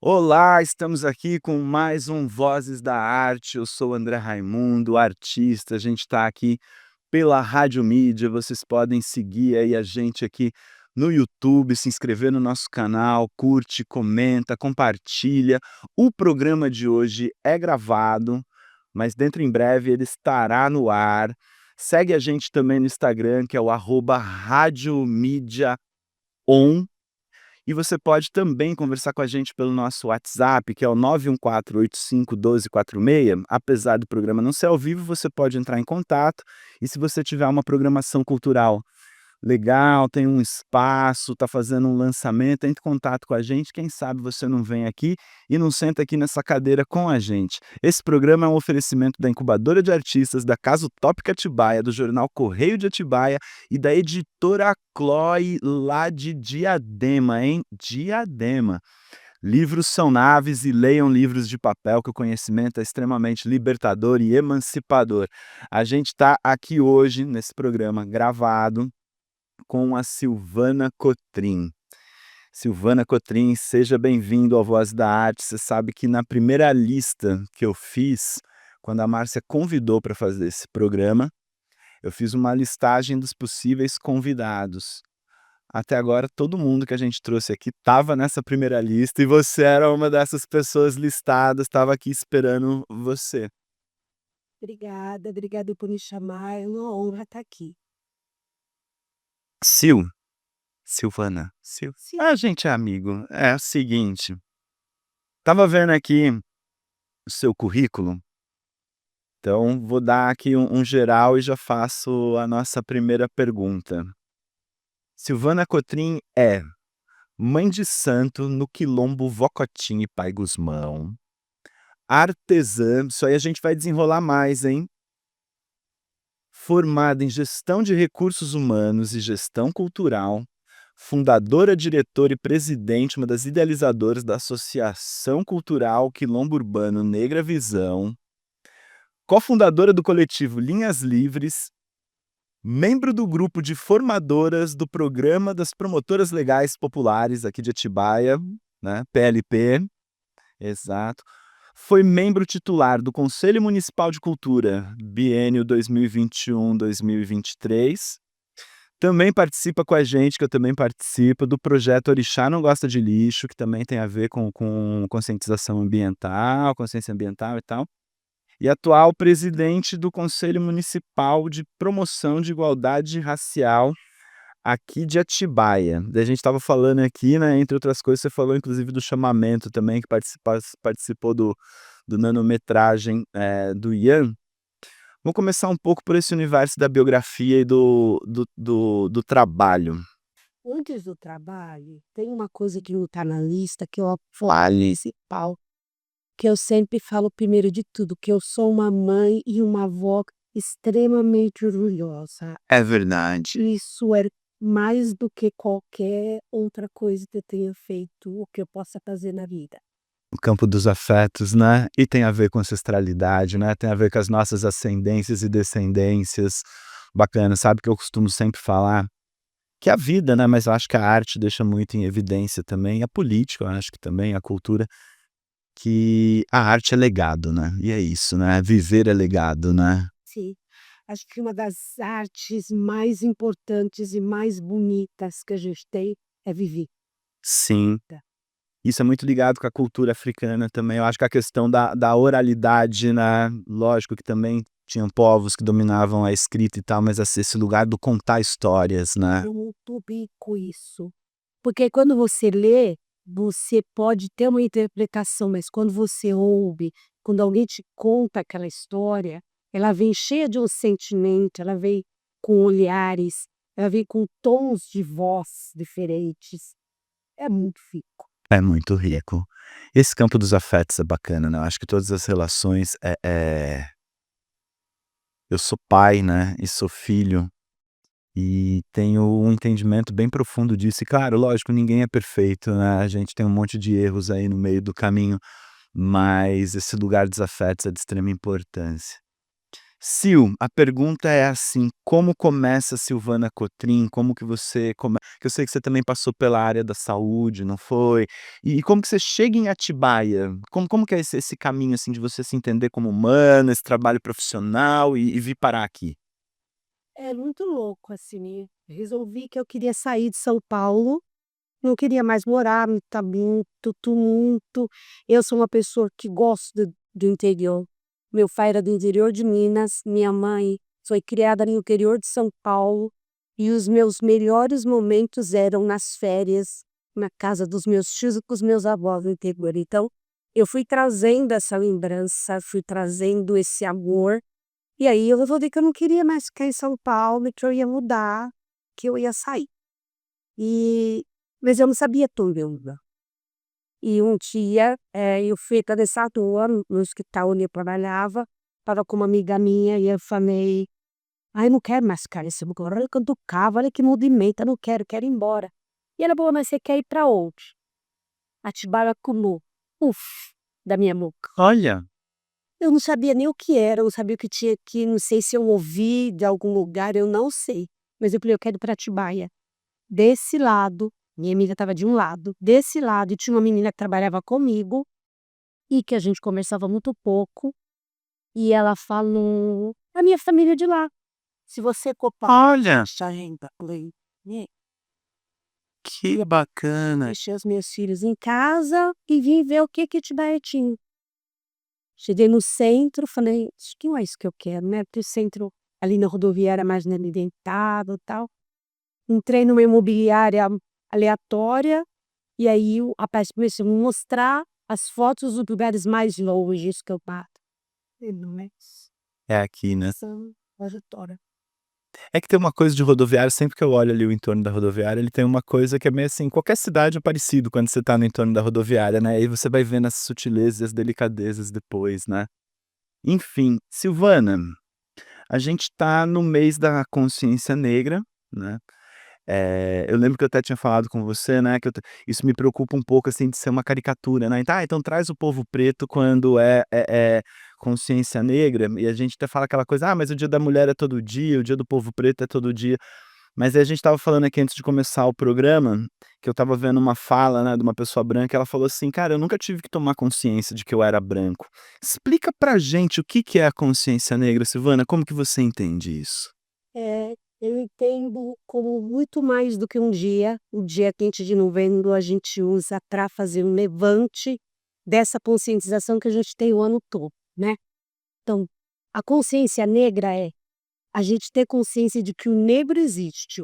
Olá, estamos aqui com mais um Vozes da Arte. Eu sou o André Raimundo, artista. A gente está aqui pela Rádio Mídia. Vocês podem seguir aí a gente aqui no YouTube, se inscrever no nosso canal, curte, comenta, compartilha. O programa de hoje é gravado, mas dentro em breve ele estará no ar. Segue a gente também no Instagram, que é o @Rádio Mídia On. E você pode também conversar com a gente pelo nosso WhatsApp, que é o 914851246. Apesar do programa não ser ao vivo, você pode entrar em contato. E se você tiver uma programação cultural legal, tem um espaço, está fazendo um lançamento, entre em contato com a gente. Quem sabe você não vem aqui e não senta aqui nessa cadeira com a gente. Esse programa é um oferecimento da Incubadora de Artistas, da Casa Utópica Atibaia, do jornal Correio de Atibaia e da editora Chloe, lá de Diadema, hein? Diadema. Livros são naves e leiam livros de papel, que o conhecimento é extremamente libertador e emancipador. A gente está aqui hoje, nesse programa gravado, com a Silvana Cotrim. Silvana Cotrim, seja bem-vindo ao Voz da Arte. Você sabe que na primeira lista que eu fiz, quando a Márcia convidou para fazer esse programa, eu fiz uma listagem dos possíveis convidados. Até agora, todo mundo que a gente trouxe aqui estava nessa primeira lista e você era uma dessas pessoas listadas, estava aqui esperando você. Obrigada por me chamar, é uma honra estar aqui. Silvana, Sim. a gente é amigo. É o seguinte, tava vendo aqui o seu currículo. Então, vou dar aqui um geral e já faço a nossa primeira pergunta. Silvana Cotrim é mãe de santo no Quilombo Vocotim e Pai Gusmão, artesã, isso aí a gente vai desenrolar mais, hein? Formada em gestão de recursos humanos e gestão cultural, fundadora, diretora e presidente, uma das idealizadoras da Associação Cultural Quilombo Urbano Negra Visão, cofundadora do coletivo Linhas Livres, membro do grupo de formadoras do Programa das Promotoras Legais Populares aqui de Atibaia, né, PLP, exato. Foi membro titular do Conselho Municipal de Cultura, biênio 2021-2023. Também participa com a gente, que eu também participo, do projeto Orixá Não Gosta de Lixo, que também tem a ver com conscientização ambiental, consciência ambiental e tal. E atual presidente do Conselho Municipal de Promoção de Igualdade Racial aqui de Atibaia. Daí a gente estava falando aqui, né, entre outras coisas, você falou inclusive do chamamento também, que participou do nanometragem do Ian. Vamos começar um pouco por esse universo da biografia e do trabalho. Antes do trabalho, tem uma coisa que não está na lista que eu falo principal, que eu sempre falo primeiro de tudo, que eu sou uma mãe e uma avó extremamente orgulhosa. É verdade. Isso é mais do que qualquer outra coisa que eu tenha feito ou que eu possa fazer na vida. O campo dos afetos, né, e tem a ver com ancestralidade, né, tem a ver com as nossas ascendências e descendências. Bacana, sabe que eu costumo sempre falar que a vida, né, mas eu acho que a arte deixa muito em evidência também, a política, eu acho que também, a cultura, que a arte é legado, né, e é isso, né, viver é legado, né. Sim, acho que uma das artes mais importantes e mais bonitas que a gente tem é viver. Sim, isso é muito ligado com a cultura africana também, eu acho que a questão da oralidade, né, lógico que também tinham povos que dominavam a escrita e tal, mas esse lugar do contar histórias, né. É muito rico isso. Porque quando você lê, você pode ter uma interpretação, mas quando você ouve, quando alguém te conta aquela história, ela vem cheia de um sentimento, ela vem com olhares, ela vem com tons de voz diferentes. É muito rico. É muito rico. Esse campo dos afetos é bacana, né, eu acho que todas as relações, eu sou pai, né, e sou filho, e tenho um entendimento bem profundo disso e claro, lógico, ninguém é perfeito, né, a gente tem um monte de erros aí no meio do caminho, mas esse lugar dos afetos é de extrema importância. Sil, a pergunta é assim, como começa a Silvana Cotrim? Como que você come que eu sei que você também passou pela área da saúde, não foi? E como que você chega em Atibaia? Como que é esse caminho, assim, de você se entender como humana, esse trabalho profissional e vir parar aqui? É muito louco, assim, resolvi que eu queria sair de São Paulo, não queria mais morar no tá muito tumulto. Eu sou uma pessoa que gosto do interior. Meu pai era do interior de Minas, minha mãe foi criada no interior de São Paulo, e os meus melhores momentos eram nas férias, na casa dos meus tios e com os meus avós no interior. Então, eu fui trazendo essa lembrança, fui trazendo esse amor, e aí eu resolvi que eu não queria mais ficar em São Paulo e que eu ia mudar, que eu ia sair. E mas eu não sabia tudo ainda. E um dia, eu fui atravessar a rua no hospital onde eu trabalhava, estava com uma amiga minha e eu falei: "Ai, não quero mais ficar nesse lugar, olha quanto carro, olha que movimento, eu não quero, quero ir embora". E ela falou: "Mas você quer ir para onde?". Atibaia Acumul. Uf, da minha boca. Olha, Eu não sabia nem o que era, eu não sabia o que tinha que, não sei se eu ouvi de algum lugar, eu não sei. Mas eu falei: "Eu quero ir para Atibaia". Desse lado, minha amiga estava de um lado, desse lado e tinha uma menina que trabalhava comigo, e que a gente conversava muito pouco, e ela falou: "A minha família é de lá, se você copar olha, essa renda". Falei: "É". que bacana. Deixei os meus filhos em casa e vim ver o que que Atibaia tinha. Cheguei no centro, falei: "Acho que não é isso que eu quero, né", porque o centro ali na rodoviária é mais movimentado, e tal. Entrei numa imobiliária aleatória. E aí o rapaz começou a me mostrar as fotos dos lugares mais longes que eu bato. Falei: "Não é É aqui, né? essa trajetória". É que tem uma coisa de rodoviária, sempre que eu olho ali o entorno da rodoviária, ele tem uma coisa que é meio assim, qualquer cidade é parecido quando você tá no entorno da rodoviária, né, aí você vai vendo as sutilezas e as delicadezas depois, né. Enfim, Silvana, a gente tá no mês da consciência negra, né, eu lembro que eu até tinha falado com você, né, que eu isso me preocupa um pouco, assim, de ser uma caricatura, né, então, então traz o povo preto quando é consciência negra, e a gente até fala aquela coisa: "Ah, mas o dia da mulher é todo dia, o dia do povo preto é todo dia". Mas aí a gente estava falando aqui antes de começar o programa, que eu estava vendo uma fala, né, de uma pessoa branca, ela falou assim: "Cara, eu nunca tive que tomar consciência de que eu era branco". Explica pra gente o que que é a consciência negra, Silvana, como que você entende isso? Eu entendo como muito mais do que um dia. O dia 15 de novembro a gente usa para fazer um levante dessa conscientização que a gente tem o ano todo, né. Então, a consciência negra é a gente ter consciência de que o negro existe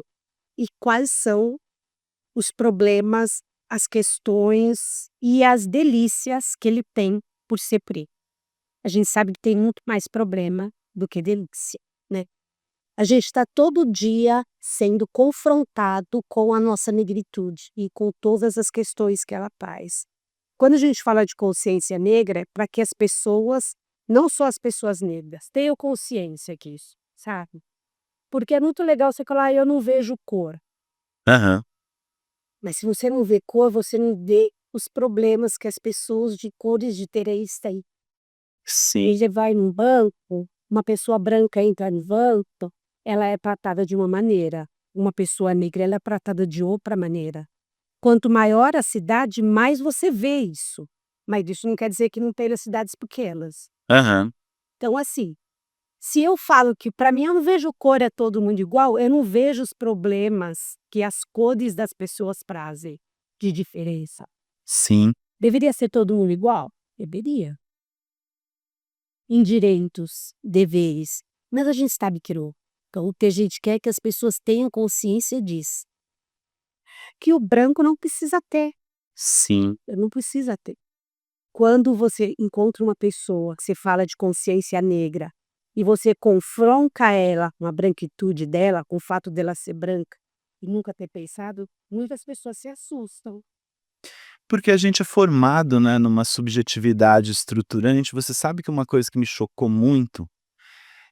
e quais são os problemas, as questões e as delícias que ele tem por ser preto. A gente sabe que tem muito mais problema do que delícia, né. A gente está todo dia sendo confrontado com a nossa negritude e com todas as questões que ela traz. Quando a gente fala de consciência negra, é para que as pessoas, não só as pessoas negras, tenham consciência disso, sabe. Porque é muito legal você falar: "Ah, eu não vejo cor". Aham. Mas se você não vê cor, você não vê os problemas que as pessoas de cores diferentes têm. Sim. Aí você vai num banco, uma pessoa branca entra no banco, ela é tratada de uma maneira, uma pessoa negra ela é tratada de outra maneira. Quanto maior a cidade, mais você vê isso, mas isso não quer dizer que não tenha cidades pequenas. Aham. Então assim, se eu falo que para mim eu não vejo cor é todo mundo igual, eu não vejo os problemas que as cores das pessoas trazem de diferença. Sim. Deveria ser todo mundo igual? Deveria. Em direitos, deveres, mas a gente sabe que não. Então o que a gente quer é que as pessoas tenham consciência disso, que o branco não precisa ter, Sim. não precisa ter. Quando você encontra uma pessoa que você fala de consciência negra, e você confronta ela com a branquitude dela, com o fato dela ser branca, e nunca ter pensado, muitas pessoas se assustam. Porque a gente é formado, né, numa subjetividade estruturante. Você sabe que uma coisa que me chocou muito,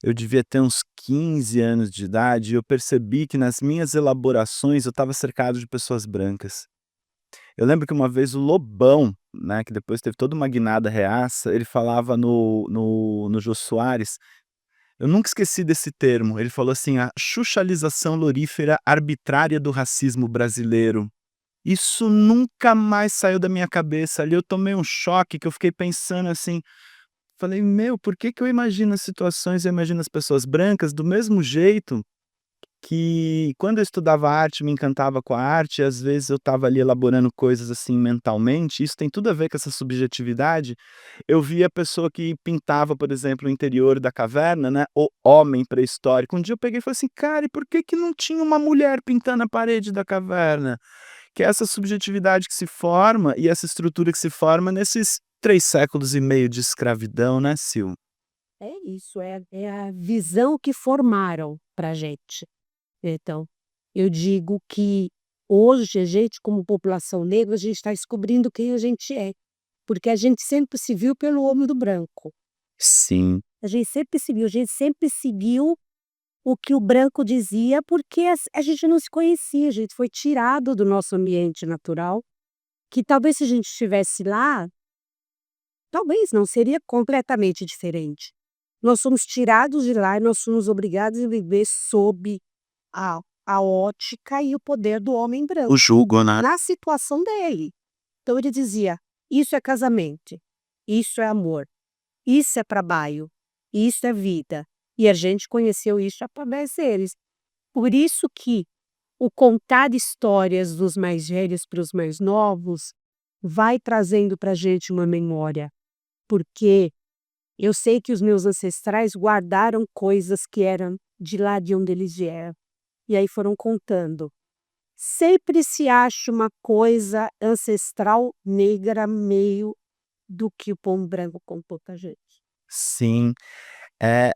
eu devia ter uns 15 anos de idade e eu percebi que nas minhas elaborações eu estava cercado de pessoas brancas. Eu lembro que uma vez o Lobão, né, que depois teve toda uma guinada reaça, ele falava no Jô Soares, Eu nunca esqueci desse termo, ele falou assim: "A xuxalização lorífera arbitrária do racismo brasileiro". Isso nunca mais saiu da minha cabeça, ali eu tomei um choque que eu fiquei pensando assim, falei: "Meu, por que que eu imagino as situações, eu imagino as pessoas brancas do mesmo jeito que quando eu estudava arte, me encantava com a arte, às vezes eu estava ali elaborando coisas, assim, mentalmente, isso tem tudo a ver com essa subjetividade, eu via a pessoa que pintava, por exemplo, o interior da caverna, né, o homem pré-histórico. Um dia eu peguei e falei assim: "Cara, e por que que não tinha uma mulher pintando a parede da caverna?". Que é essa subjetividade que se forma e essa estrutura que se forma nesses 3 séculos e meio de escravidão, né, Sil? É isso, é a visão que formaram pra gente. Então, eu digo que hoje a gente como população negra, a gente está descobrindo quem a gente é, porque a gente sempre se viu pelo olho do branco. Sim. A gente sempre seguiu o que o branco dizia, porque a gente não se conhecia, a gente foi tirado do nosso ambiente natural, que talvez se a gente estivesse lá, talvez não, seria completamente diferente. Nós somos tirados de lá e nós somos obrigados a viver sob a ótica e o poder do homem O branco, jugo, né? na situação dele. Então ele dizia: "Isso é casamento, isso é amor, isso é trabalho, isso é vida", e a gente conheceu isso através deles. Por isso que o contar histórias dos mais velhos para os mais novos, vai trazendo para a gente uma memória, porque eu sei que os meus ancestrais guardaram coisas que eram de lá de onde eles vieram, e aí foram contando. Sempre se acha uma coisa ancestral negra meio do que o povo branco contou pra gente. Sim.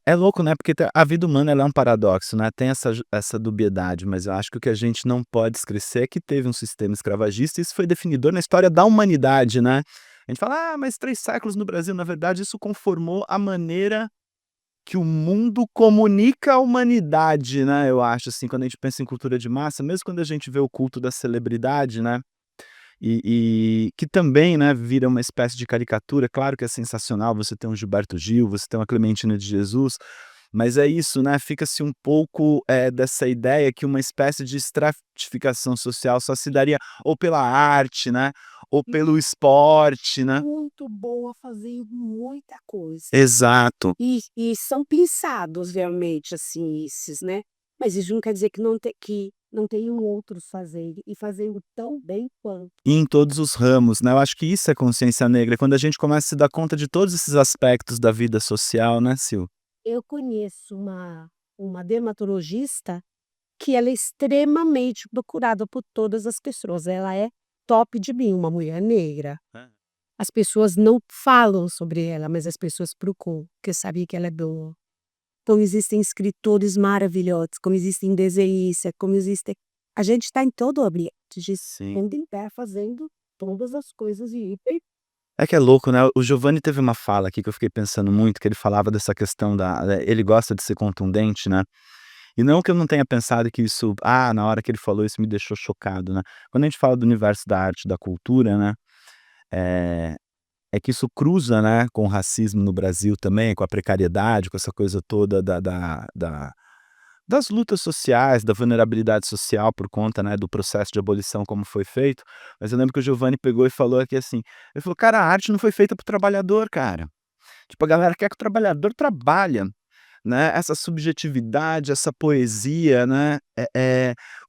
É louco, né, porque a vida humana ela é um paradoxo, né, tem essa dubiedade, mas eu acho que o que a gente não pode esquecer é que teve um sistema escravagista e isso foi definidor na história da humanidade, né. A gente fala: "Ah, mas 3 séculos no Brasil", na verdade isso conformou a maneira que o mundo comunica a humanidade, né, eu acho, assim, quando a gente pensa em cultura de massa, mesmo quando a gente vê o culto da celebridade, né, e que também, né, vira uma espécie de caricatura. Claro que é sensacional você ter um Gilberto Gil, você ter uma Clementina de Jesus, mas é isso, né, fica-se um pouco, dessa ideia que uma espécie de estratificação social só se daria ou pela arte, né, ou pelo esporte, né. Muito boa fazendo muita coisa. Exato. E são pensados realmente, assim, esses, né. Mas isso não quer dizer que não tenham outros fazendo, e fazendo tão bem quanto. E em todos os ramos, né, eu acho que isso é consciência negra, quando a gente começa a se dar conta de todos esses aspectos da vida social, né, Sil? Eu conheço uma dermatologista que ela é extremamente procurada por todas as pessoas, ela é top de mim, uma mulher negra. Hã. As pessoas não falam sobre ela, mas as pessoas procuram, porque sabem que ela é boa. Então existem escritores maravilhosos, como existem desenhistas, como existem, a gente está em todo o ambiente, a gente Sim. onde está fazendo todas as coisas e É que é louco, né, o Giovanni teve uma fala aqui que eu fiquei pensando muito, que ele falava dessa questão ele gosta de ser contundente, né, e não que eu não tenha pensado que isso na hora que ele falou isso me deixou chocado, né. Quando a gente fala do universo da arte, da cultura, né, eh, é que isso cruza, né, com o racismo no Brasil também, com a precariedade, com essa coisa toda das lutas sociais, da vulnerabilidade social por conta, né, do processo de abolição como foi feito, mas eu lembro que o Giovanni pegou e falou aqui assim, ele falou: "Cara, a arte não foi feita para o trabalhador, cara". Tipo, a galera quer que o trabalhador trabalha, né, essa subjetividade, essa poesia, né,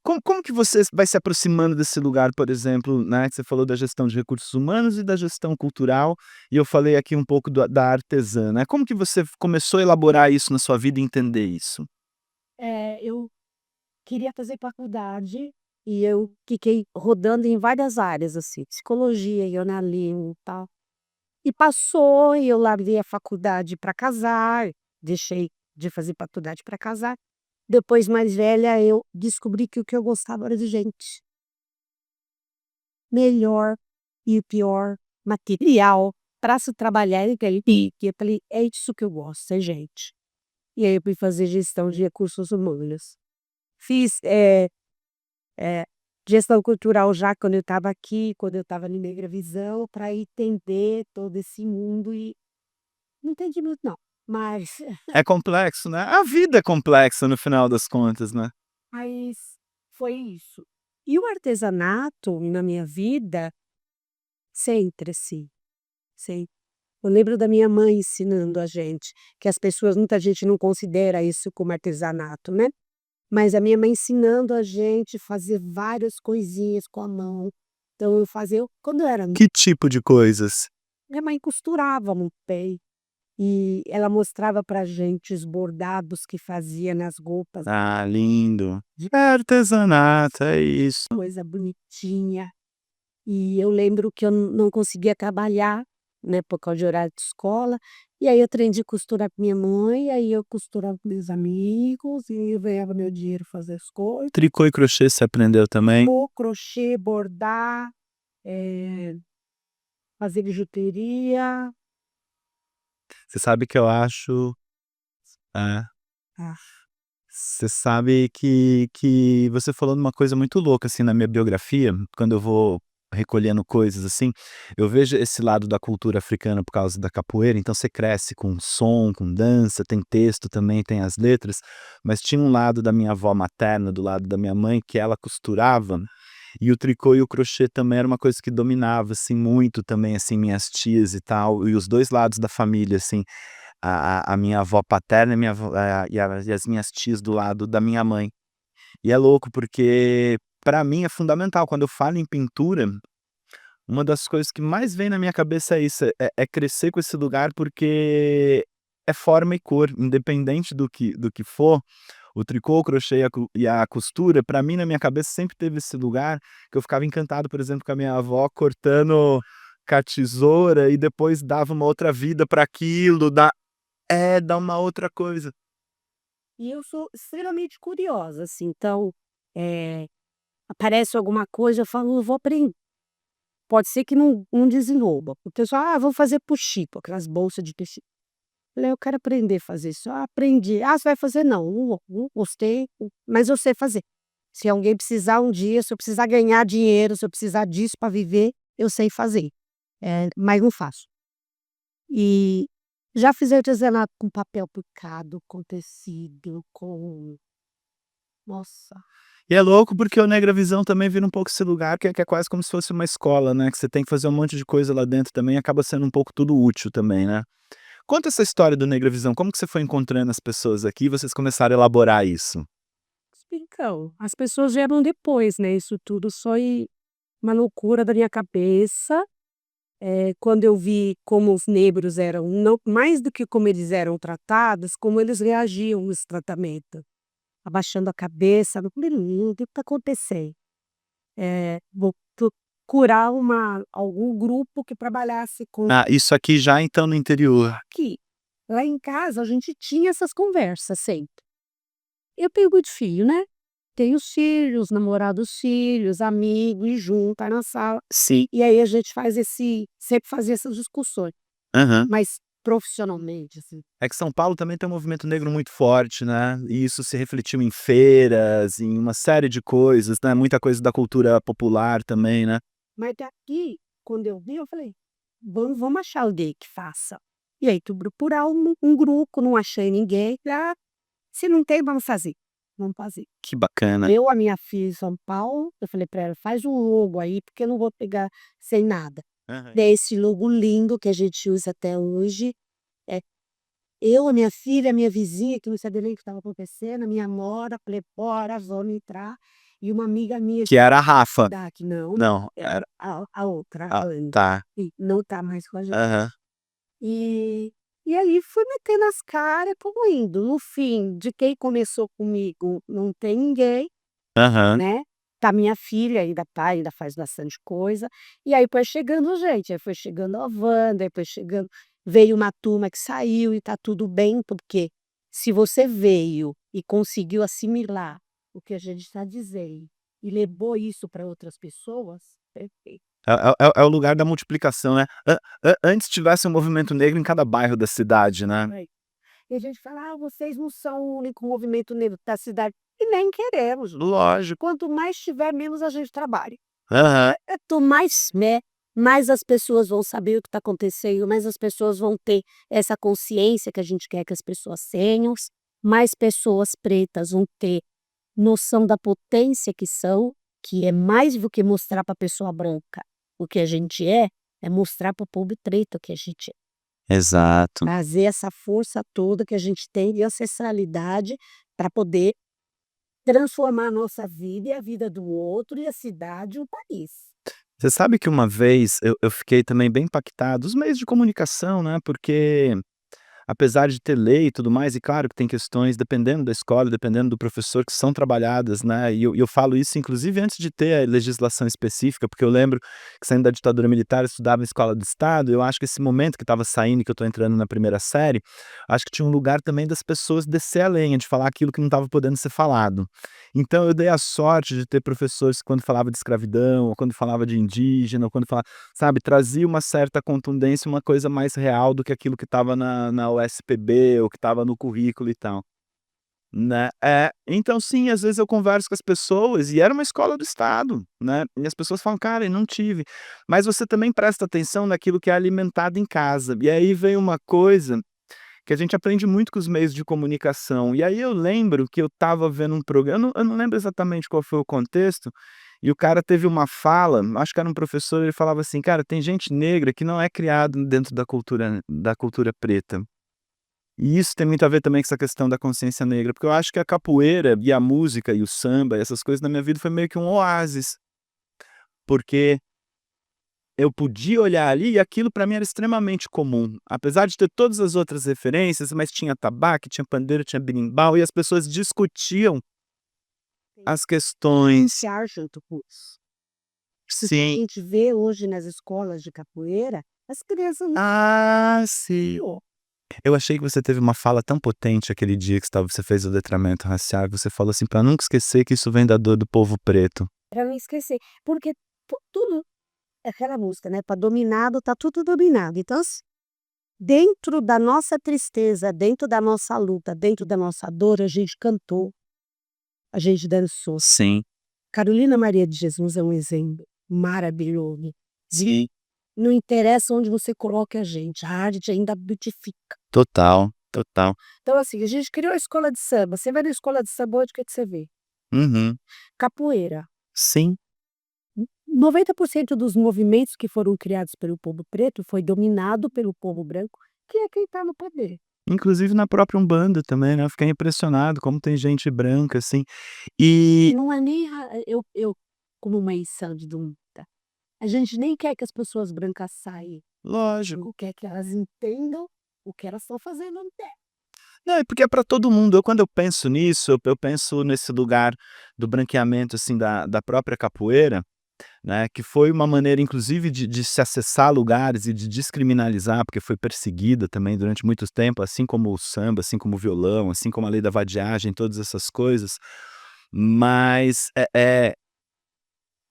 como que você vai se aproximando desse lugar, por exemplo, né, que você falou da gestão de recursos humanos e da gestão cultural, e eu falei aqui um pouco da artesã, né, como que você começou a elaborar isso na sua vida e entender isso? eu queria fazer faculdade e eu fiquei rodando em várias áreas, assim, psicologia, jornalismo, e tal. E passou e eu larguei a faculdade para casar, deixei de fazer faculdade para casar. Depois, mais velha, eu descobri que o que eu gostava era de gente. Melhor e o pior material para se trabalhar e que eu falei: "É isso que eu gosto, é gente". E aí eu fui fazer gestão de recursos humanos. Fiz, eh, gestão cultural já quando eu estava aqui, quando eu estava em Visão, para entender todo esse mundo e não entendi muito não. Mas É complexo, né. A vida é complexa no final das contas, né. mas foi isso. E o artesanato na minha vida sempre, assim, sempre. Eu lembro da minha mãe ensinando a gente, que as pessoas muita gente não considera isso como artesanato, né, mas a minha mãe ensinando a gente fazer várias coisinhas com a mão. Então eu fazia quando eu era Que tipo de coisas? minha mãe costurava muito bem, e ela mostrava pra gente os bordados que fazia nas roupas, Ah, lindo. É artesanato, é isso. coisa bonitinha. E eu lembro que eu não conseguia trabalhar, né, por causa de horário de escola, e aí eu aprendi a costurar com minha mãe, aí eu costurava com meus amigos, e aí eu ganhava meu dinheiro fazer as coisas. Tricô e crochê você aprendeu também? Tricô, crochê, bordar, eh, fazer bijuteria. Você sabe que eu acho é. Ah, Você sabe que você falou de uma coisa muito louca, assim, na minha biografia, quando eu vou recolhendo coisas, assim, eu vejo esse lado da cultura africana por causa da capoeira, então você cresce com som, com dança, tem texto também, tem as letras, mas tinha um lado da minha avó materna, do lado da minha mãe, que ela costurava, e o tricô e o crochê também era uma coisa que dominava, assim, muito também, assim, minhas tias e tal, e os 2 lados da família, assim. A minha avó paterna e minha avó e as minhas tias do lado da minha mãe. E é louco, porque pra mim é fundamental, quando eu falo em pintura, uma das coisas que mais vem na minha cabeça é isso, é crescer com esse lugar, porque é forma e cor, independente do que for, o tricô, o crochê e a costura, pra mim, na minha cabeça, sempre teve esse lugar que eu ficava encantado, por exemplo, com a minha avó cortando com a tesoura e depois dava uma outra vida para aquilo, dá uma outra coisa. e eu sou extremamente curiosa, assim, então, eh, aparece alguma coisa, eu falo: "Eu vou aprender". Pode ser que não desenvolva. O pessoal: "Ah, vou fazer puxico", aquelas bolsas de tecido. Falei: "Eu quero aprender a fazer isso". "Ah, aprendi". "Ah, você vai fazer?". "Não, não gostei, mas eu sei fazer. Se alguém precisar um dia, se eu precisar ganhar dinheiro, se eu precisar disso para viver, eu sei fazer, mas não faço". E já fiz artesanato com papel picado, com tecido, com nossa. E é louco porque o Negravisão também vira um pouco esse lugar que é quase como se fosse uma escola, né, que você tem que fazer um monte de coisa lá dentro também, acaba sendo um pouco tudo útil também, né. Conta essa história do Negravisão, como que você foi encontrando as pessoas aqui e vocês começaram a elaborar isso? Então, as pessoas vieram depois, né, isso tudo foi uma loucura da minha cabeça. Quando eu vi como os negros eram não mais do que como eles eram tratados, como eles reagiam nesse tratamento, abaixando a cabeça, eu falei: o que está acontecendo?". Vou procurar algum grupo que trabalhasse com Ah, isso aqui já então no interior. aqui. Lá em casa a gente tinha essas conversas sempre. Eu tenho muito filho, né, tenho os filhos, namorado dos filhos, amigos, e junta na sala, Sim. e aí a gente faz sempre fazia essas discussões. Aham. Mas profissionalmente, assim, É que São Paulo também tem um movimento negro muito forte, né, e isso se refletiu em feiras, em uma série de coisas, né, muita coisa da cultura popular também, né. mas daqui, quando eu vi, eu falei: vamos achar alguém que faça". E aí tu procurar um grupo, não achei ninguém, ah, se não tem, vamos fazer, vamos fazer. Que bacana. Eu, a minha filha em São Paulo, eu falei para ela: "Faz um logo aí, porque eu não vou pegar sem nada". Aham. Daí esse logo lindo que a gente usa até hoje, é eu, a minha filha, a minha vizinha, que não sabia nem o que estava acontecendo, a minha nora, falei: "Bora, vamos entrar", e uma amiga minha Que era a Rafa. da que não, Não, é era a outra, a ah, Anne, tá. e não tá mais com a gente. Aham. E e aí fui metendo as cara, fomos indo. No fim, de quem começou comigo, não tem ninguém, Aham. né, tá minha filha, ainda faz bastante coisa, e aí foi chegando gente, aí foi chegando a Wanda, aí foi chegando veio uma turma que saiu e tá tudo bem, porque se você veio e conseguiu assimilar o que a gente está dizendo e levou isso para outras pessoas, perfeito. É o lugar da multiplicação, né. Antes tivesse um movimento negro em cada bairro da cidade, né. Aí e a gente fala: "Ah, vocês não são o único movimento negro da cidade", e nem queremos. Lógico. Quanto mais tiver, menos a gente trabalha. Aham. Quanto mais, né. mais as pessoas vão saber o que está acontecendo, mais as pessoas vão ter essa consciência que a gente quer que as pessoas tenham, mais pessoas pretas vão ter noção da potência que são, que é mais do que mostrar para a pessoa branca o que a gente é mostrar para o povo preto o que a gente é. Exato. Trazer essa força toda que a gente tem de ancestralidade para poder transformar a nossa vida e a vida do outro e a cidade e o país. Você sabe que uma vez eu fiquei também bem impactado, os meios de comunicação, né, porque apesar de ter lei e tudo mais, e claro que tem questões, dependendo da escola, dependendo do professor, que são trabalhadas, né, e eu falo isso inclusive antes de ter a legislação específica, porque eu lembro que saindo da ditadura militar, eu estudava em escola do estado, eu acho que esse momento que estava saindo, que eu estou entrando na primeira série, acho que tinha um lugar também das pessoas descer a lenha, de falar aquilo que não estava podendo ser falado. Então eu dei a sorte de ter professores que quando falava de escravidão, ou quando falava de indígena, ou quando falava, sabe, trazia uma certa contundência, uma coisa mais real do que aquilo que estava na USPB ou que estava no currículo e tal, né. Então sim, às vezes eu converso com as pessoas e era uma escola do estado, né, e as pessoas falam: "Cara, eu não tive", mas você também presta atenção naquilo que é alimentado em casa, e aí vem uma coisa que a gente aprende muito com os meios de comunicação, e aí eu lembro que eu estava vendo um programa, eu não lembro exatamente qual foi o contexto, e o cara teve uma fala, acho que era um professor, ele falava assim: "Cara, tem gente negra que não é criado dentro da cultura preta". E isso tem muito a ver também com essa questão da consciência negra, porque eu acho que a capoeira e a música e o samba, essas coisas na minha vida foi meio que um oásis, porque eu podia olhar ali e aquilo pra mim era extremamente comum, apesar de ter todas as outras referências, mas tinha tabaco, tinha pandeiro, tinha berimbau e as pessoas discutiam Tem as questões. vivenciar junto com isso. Porque a Sim. gente vê hoje nas escolas de capoeira, as crianças não Ah, sim. Eu achei que você teve uma fala tão potente aquele dia que você fez o letramento racial, você falou assim: "Pra nunca esquecer que isso vem da dor do povo preto". pra não esquecer, porque tudo é aquela música, né, para dominado tá tudo dominado, então assim, dentro da nossa tristeza, dentro da nossa luta, dentro da nossa dor, a gente cantou, a gente dançou. Sim, Carolina Maria de Jesus é um exemplo maravilhoso de sim. não interessa onde você coloque a gente, a arte ainda beautifica. Total, total. Então assim, a gente criou a escola de samba, você vai na escola de samba hoje, o que que você vê? Uhum. Capoeira. Sim. 90% dos movimentos que foram criados pelo povo preto foi dominado pelo povo branco, que é quem está no poder. Inclusive na própria Umbanda também, né, eu fiquei impressionado como tem gente branca, assim. E Não é nem eu como mãe sândida, a gente nem quer que as pessoas brancas saiam, lógico. não quer que elas entendam o que elas estão fazendo no tempo. Não, é porque é para todo mundo. Quando eu penso nisso, eu penso nesse lugar do branqueamento, assim, da própria capoeira, né, que foi uma maneira inclusive de se acessar lugares e de descriminalizar, porque foi perseguida também durante muito tempo, assim como o samba, assim como o violão, assim como a lei da vadiagem, todas essas coisas. Mas,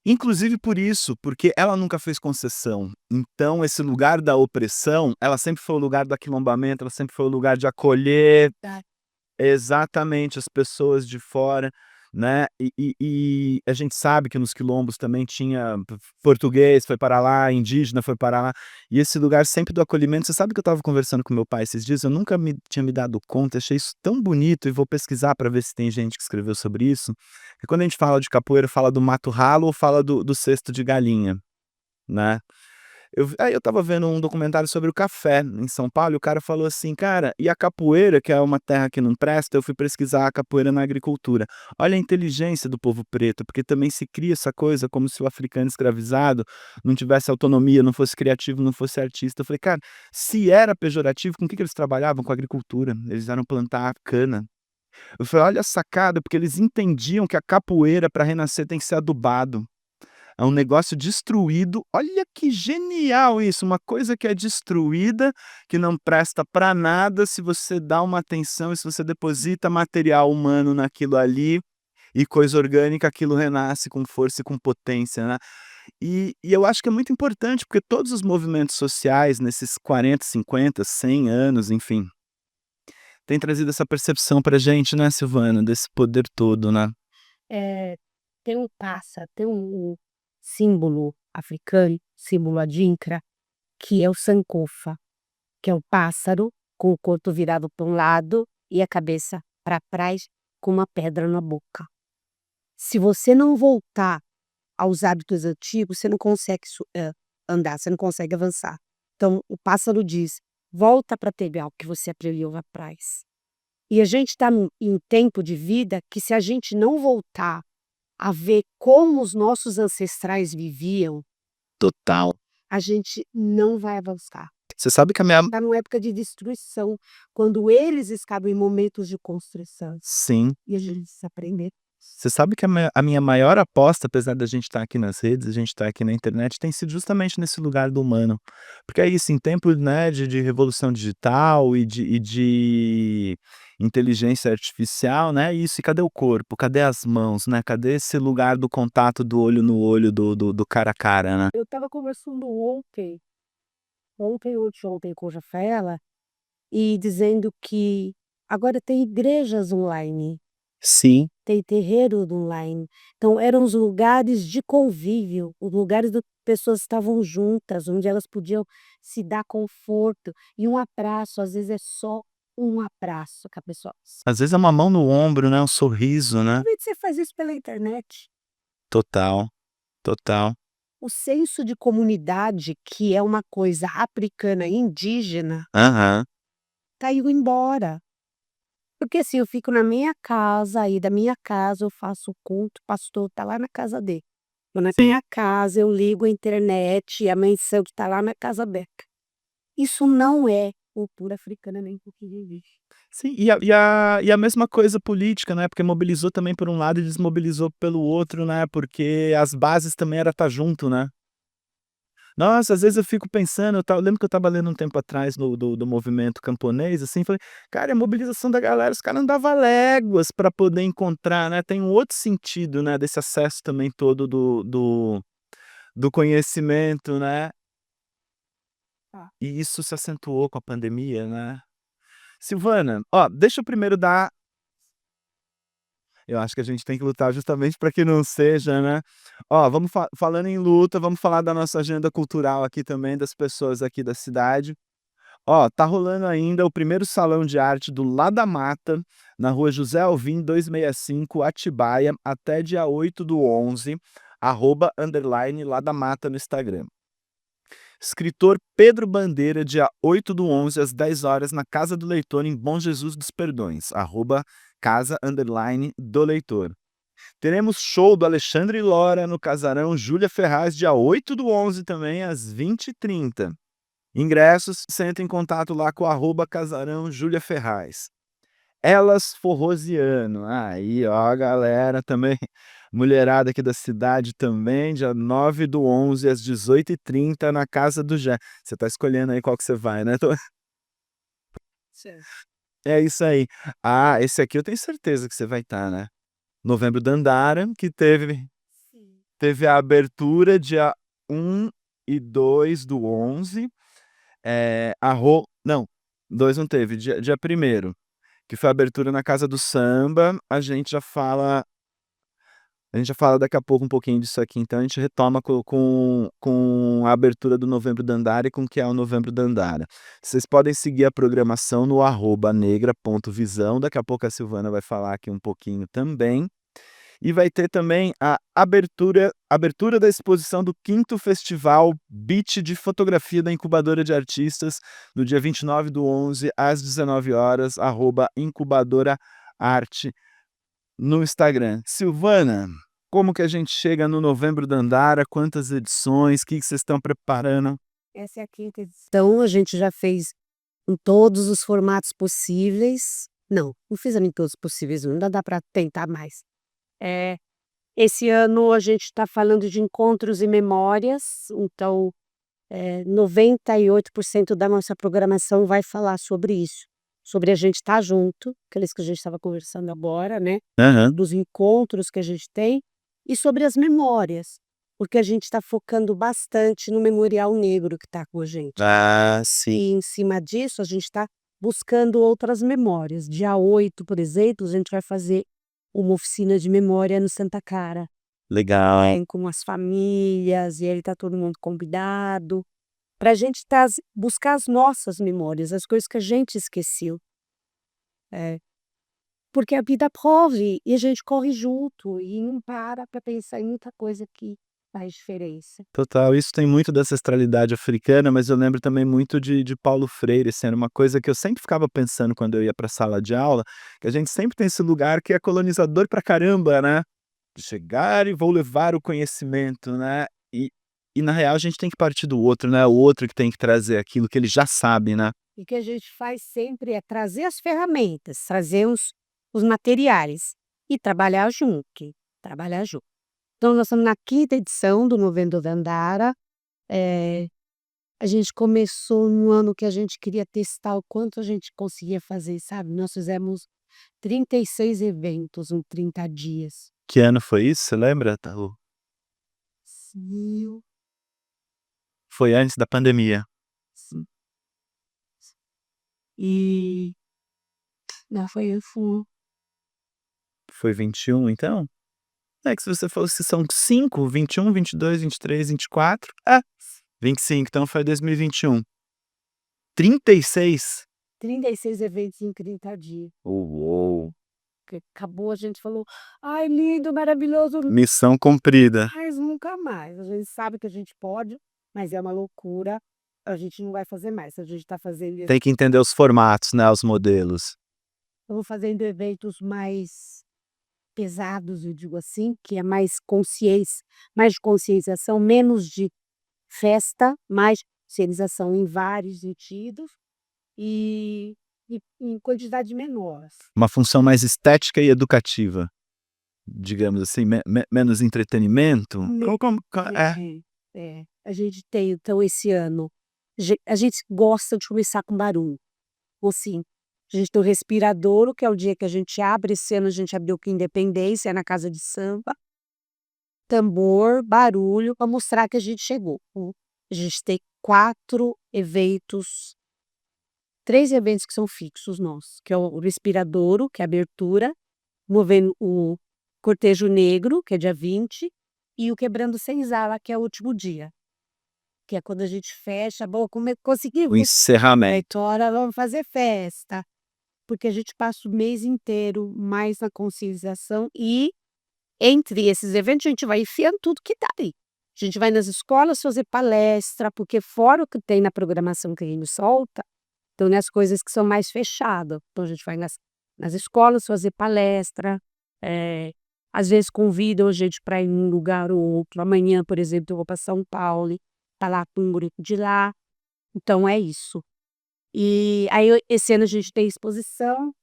inclusive por isso, porque ela nunca fez concessão. Então esse lugar da opressão, ela sempre foi o lugar do aquilombamento, ela sempre foi o lugar de acolher. Tá. Exatamente, as pessoas de fora, né, e a gente sabe que nos quilombos também tinha português foi para lá, indígena foi para lá, e esse lugar sempre do acolhimento. Você sabe que eu estava conversando com meu pai esses dias, eu nunca tinha me dado conta, achei isso tão bonito e vou pesquisar para ver se tem gente que escreveu sobre isso, que quando a gente fala de capoeira, fala do mato ralo ou fala do cesto de galinha, né. Eu estava vendo um documentário sobre o café em São Paulo e o cara falou assim: "Cara, e a capoeira, que é uma terra que não presta", eu fui pesquisar a capoeira na agricultura. Olha a inteligência do povo preto, porque também se cria essa coisa como se o africano escravizado não tivesse autonomia, não fosse criativo, não fosse artista. Eu falei: "Cara, se era pejorativo, com o que que eles trabalhavam? Com agricultura, eles eram plantar cana". Eu falei: "Olha a sacada", porque eles entendiam que a capoeira para renascer tem que ser adubado. É um negócio destruído. Olha que genial isso, uma coisa que é destruída, que não presta para nada, se você dá uma atenção e se você deposita material humano naquilo ali, e coisa orgânica, aquilo renasce com força e com potência, né. E eu acho que é muito importante, porque todos os movimentos sociais nesses 40, 50, 100 anos, enfim, têm trazido essa percepção pra gente, né, Silvana, desse poder todo, né. Tem um pássaro, tem um símbolo africano, símbolo adinkra, que é o sankofa, que é o pássaro com o corpo virado para um lado e a cabeça para trás com uma pedra na boca. Se você não voltar aos hábitos antigos, você não consegue andar, você não consegue avançar. Então, o pássaro diz: volta para pegar o que você aprendeu lá atrás. E a gente está em tempo de vida que, se a gente não voltar a ver como os nossos ancestrais viviam, Total. a gente não vai avançar. Você sabe que a minha Está numa época de destruição, quando eles estavam em momentos de construção. sim. E a gente precisa aprender. Você sabe que a minha maior aposta, apesar da gente estar aqui nas redes, a gente estar aqui na internet, tem sido justamente nesse lugar do humano. Porque é isso, em tempos, né, de revolução digital e de inteligência artificial, né, isso, e cadê o corpo? Cadê as mãos, né? Cadê esse lugar do contato do olho no olho, do cara a cara, né? Eu estava conversando ontem ou anteontem com a Rafaela, e dizendo que agora tem igrejas online, Sim. tem terreiro online. Então eram os lugares de convívio, os lugares onde pessoas estavam juntas, onde elas podiam se dar conforto. E um abraço, às vezes é só um abraço que a pessoa. Às vezes é uma mão no ombro, né, um sorriso, né? Realmente você faz isso pela internet. Total, total. O senso de comunidade, que é uma coisa africana indígena, Aham. tá indo embora. Porque assim, eu fico na minha casa, aí da minha casa eu faço o culto, o pastor tá lá na casa dele. Eu na minha casa eu ligo a internet, a menção que tá lá na casa aberta. Isso não é cultura africana nem um pouquinho indígena. Sim, e a mesma coisa política, né, porque mobilizou também por um lado e desmobilizou pelo outro, né, porque as bases também era estar junto, né. Nossa, às vezes eu fico pensando, eu lembro que eu estava lendo um tempo atrás do movimento camponês, assim, falei: "Cara, a mobilização da galera, os caras andavam léguas para poder encontrar, né", tem um outro sentido, né, desse acesso também todo do conhecimento, né, Tá. e isso se acentuou com a pandemia, né. Silvana, ó, deixa eu primeiro dar. Eu acho que a gente tem que lutar justamente para que não seja, né. Ó, vamos falando em luta, vamos falar da nossa agenda cultural aqui também, das pessoas aqui da cidade. Ó, tá rolando ainda o primeiro salão de arte do Lá da Mata, na rua José Alvim 265, Atibaia, até dia 8/11, @Lá da Mata no Instagram. Escritor Pedro Bandeira, dia 8/11, às 10 horas, na Casa do Leitor, em Bom Jesus dos Perdões, @casa_do leitor. Teremos show do Alexandre Lora no Casarão Júlia Ferraz, dia 8/11 também, às 20h30. Ingressos, você entra em contato lá com @casarão Júlia Ferraz. Elas Forrosiano, aí ó, a galera também, mulherada aqui da cidade também, dia 9/11, às 18h30, na casa do Jé. Você tá escolhendo aí qual que você vai, né? Certo. É isso aí. Ah, esse aqui eu tenho certeza que você vai estar, né? Novembro Dandara, que Sim. teve a abertura dia 1 e 2/11, não, 2 não teve, dia 1º, que foi a abertura na Casa do Samba. A gente já fala daqui a pouco um pouquinho disso aqui, então a gente retoma com a abertura do Novembro Dandara e com o que é o Novembro Dandara. Vocês podem seguir a programação no @negra.visão, daqui a pouco a Silvana vai falar aqui um pouquinho também. E vai ter também a abertura da exposição do 5º Festival Beat de Fotografia da Incubadora de Artistas, no dia 29/11, às 19 horas, @Incubadora Arte no Instagram. Silvana, como que a gente chega no Novembro Dandara? Quantas edições? O que que vocês estão preparando? Essa é a quinta edição, a gente já fez em todos os formatos possíveis. Não fizemos em todos os possíveis, não, ainda dá para tentar mais. É, esse ano a gente está falando de encontros e memórias, então 98% da nossa programação vai falar sobre isso, sobre a gente estar junto, aqueles que a gente estava conversando agora, né, Aham. dos encontros que a gente tem, e sobre as memórias, porque a gente está focando bastante no Memorial Negro que está com a gente. Ah, sim. E em cima disso a gente está buscando outras memórias. Dia 8, por exemplo, a gente vai fazer uma oficina de memória no Santa Cara. Legal. com as famílias, e aí tá todo mundo convidado, pra gente buscar as nossas memórias, as coisas que a gente esqueceu. É, porque a vida corre e a gente corre junto e não para pra pensar em muita coisa que faz diferença. Total, isso tem muito da ancestralidade africana, mas eu lembro também muito de Paulo Freire, assim, era uma coisa que eu sempre ficava pensando quando eu ia pra sala de aula, que a gente sempre tem esse lugar que é colonizador pra caramba, né, de chegar e vou levar o conhecimento, né, e na real a gente tem que partir do outro, né, o outro que tem que trazer aquilo que ele já sabe, né. E o que a gente faz sempre é trazer as ferramentas, trazer os materiais e trabalhar junto. Então nós estamos na 5ª edição do Novembro Dandara, eh, a gente começou no ano que a gente queria testar o quanto a gente conseguia fazer, sabe, nós fizemos 36 eventos em 30 dias. Que ano foi isso, você lembra, Taú? Sim, Foi antes da pandemia. sim. E não, Foi 21 então? É que se você fosse são 5, 21, 22, 23, 24, 25, então foi 2021. 36? 36 eventos em 30 dias. Uou! Que acabou, a gente falou: "Ai, lindo, maravilhoso, Missão cumprida. mas nunca mais". A gente sabe que a gente pode, mas é uma loucura, a gente não vai fazer mais, a gente está fazendo Tem que entender os formatos, né, os modelos. estamos fazendo eventos mais pesados, eu digo assim, que é mais de conscientização, menos de festa, mais conscientização em vários sentidos e em quantidade menor. Uma função mais estética e educativa, digamos assim, menos entretenimento? Me É. A gente tem então esse ano, a gente gosta de começar com barulho, ou assim, a gente tem o respiradouro, que é o dia que a gente abre, esse ano a gente abriu com Independência, é na casa de samba, tambor, barulho, para mostrar que a gente chegou. A gente tem 4 eventos, 3 eventos que são fixos nossos, que é o respiradouro, que é a abertura, movendo o cortejo negro, que é dia 20, e o quebrando senzala, que é o último dia. Que é quando a gente fecha, bom, O conseguimos, encerramento. hora vamos fazer festa, porque a gente passa o mês inteiro mais na conscientização e entre esses eventos a gente vai enfiando tudo que tá ali. A gente vai nas escolas fazer palestra, porque fora o que tem na programação que a gente solta, então nas coisas que são mais fechadas, então a gente vai nas escolas fazer palestra, eh, às vezes convidam a gente para ir num lugar ou outro, amanhã, por exemplo, eu vou para São Paulo, tá lá com um grupo de lá, então é isso. E aí esse ano a gente tem exposição,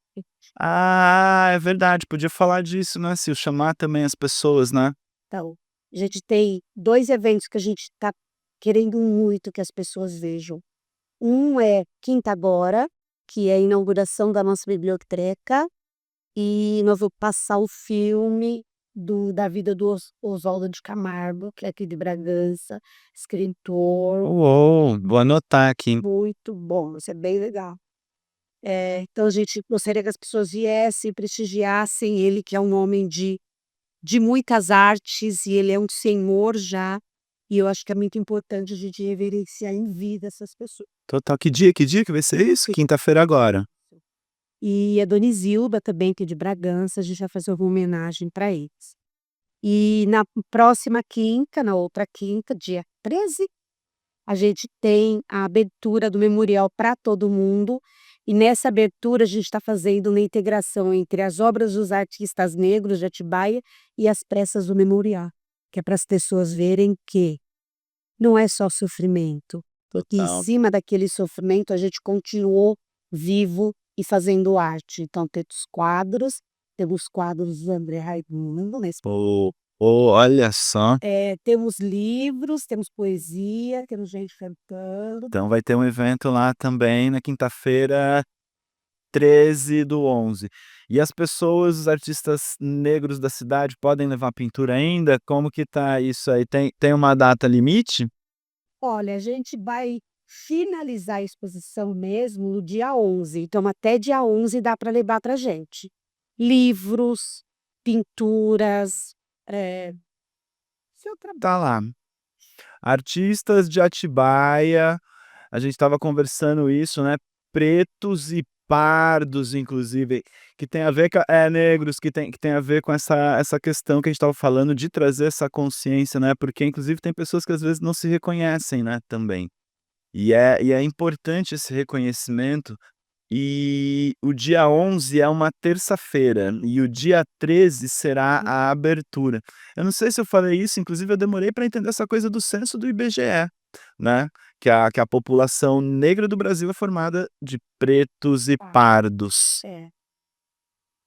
Ah, é verdade, podia falar disso, né, Sil, chamar também as pessoas, né. então, a gente tem 2 eventos que a gente está querendo muito que as pessoas vejam. Um é quinta agora, que é a inauguração da nossa biblioteca, e nós vamos passar o filme da vida do Oswaldo de Camargo, que é aqui de Bragança, escritor, Uou, vou anotar aqui. muito bom, isso é bem legal. Então a gente gostaria que as pessoas viessem e prestigiassem ele, que é um homem de muitas artes, e ele é um senhor já, e eu acho que é muito importante a gente reverenciar em vida essas pessoas. Total. Que dia que vai ser isso? Quinta-feira agora. E a Dona Isilda também, que é de Bragança, a gente vai fazer uma homenagem para eles. E na próxima quinta, na outra quinta, dia 13, a gente tem a abertura do memorial para todo mundo, e nessa abertura a gente está fazendo uma integração entre as obras dos artistas negros de Atibaia e as peças do memorial, que é para as pessoas verem que não é só sofrimento, e que em Total. cima daquele sofrimento a gente continuou vivo e fazendo arte. Então temos quadros do André Raimundo nesse, Pô, pô, olha só. temos livros, temos poesia, temos gente cantando. Então vai ter um evento lá também na quinta-feira, 13/11. E as pessoas, os artistas negros da cidade podem levar pintura ainda? Como que tá isso aí? Tem uma data limite? Olha, a gente vai finalizar a exposição mesmo no dia 11, então até dia 11 dá para levar para gente. Livros, pinturas, eh seu trabalho. Tá lá. Artistas de Atibaia, a gente estava conversando isso, né, pretos e pardos inclusive, que tem a ver com negros, que tem a ver com essa questão que a gente estava falando de trazer essa consciência, né, porque inclusive tem pessoas que às vezes não se reconhecem, né, também. E é importante esse reconhecimento, e o dia 11 é uma terça-feira, e o dia 13 será a abertura. Eu não sei se eu falei isso, inclusive eu demorei para entender essa coisa do censo do IBGE, né, que a população negra do Brasil é formada de pretos e Tá. pardos. É.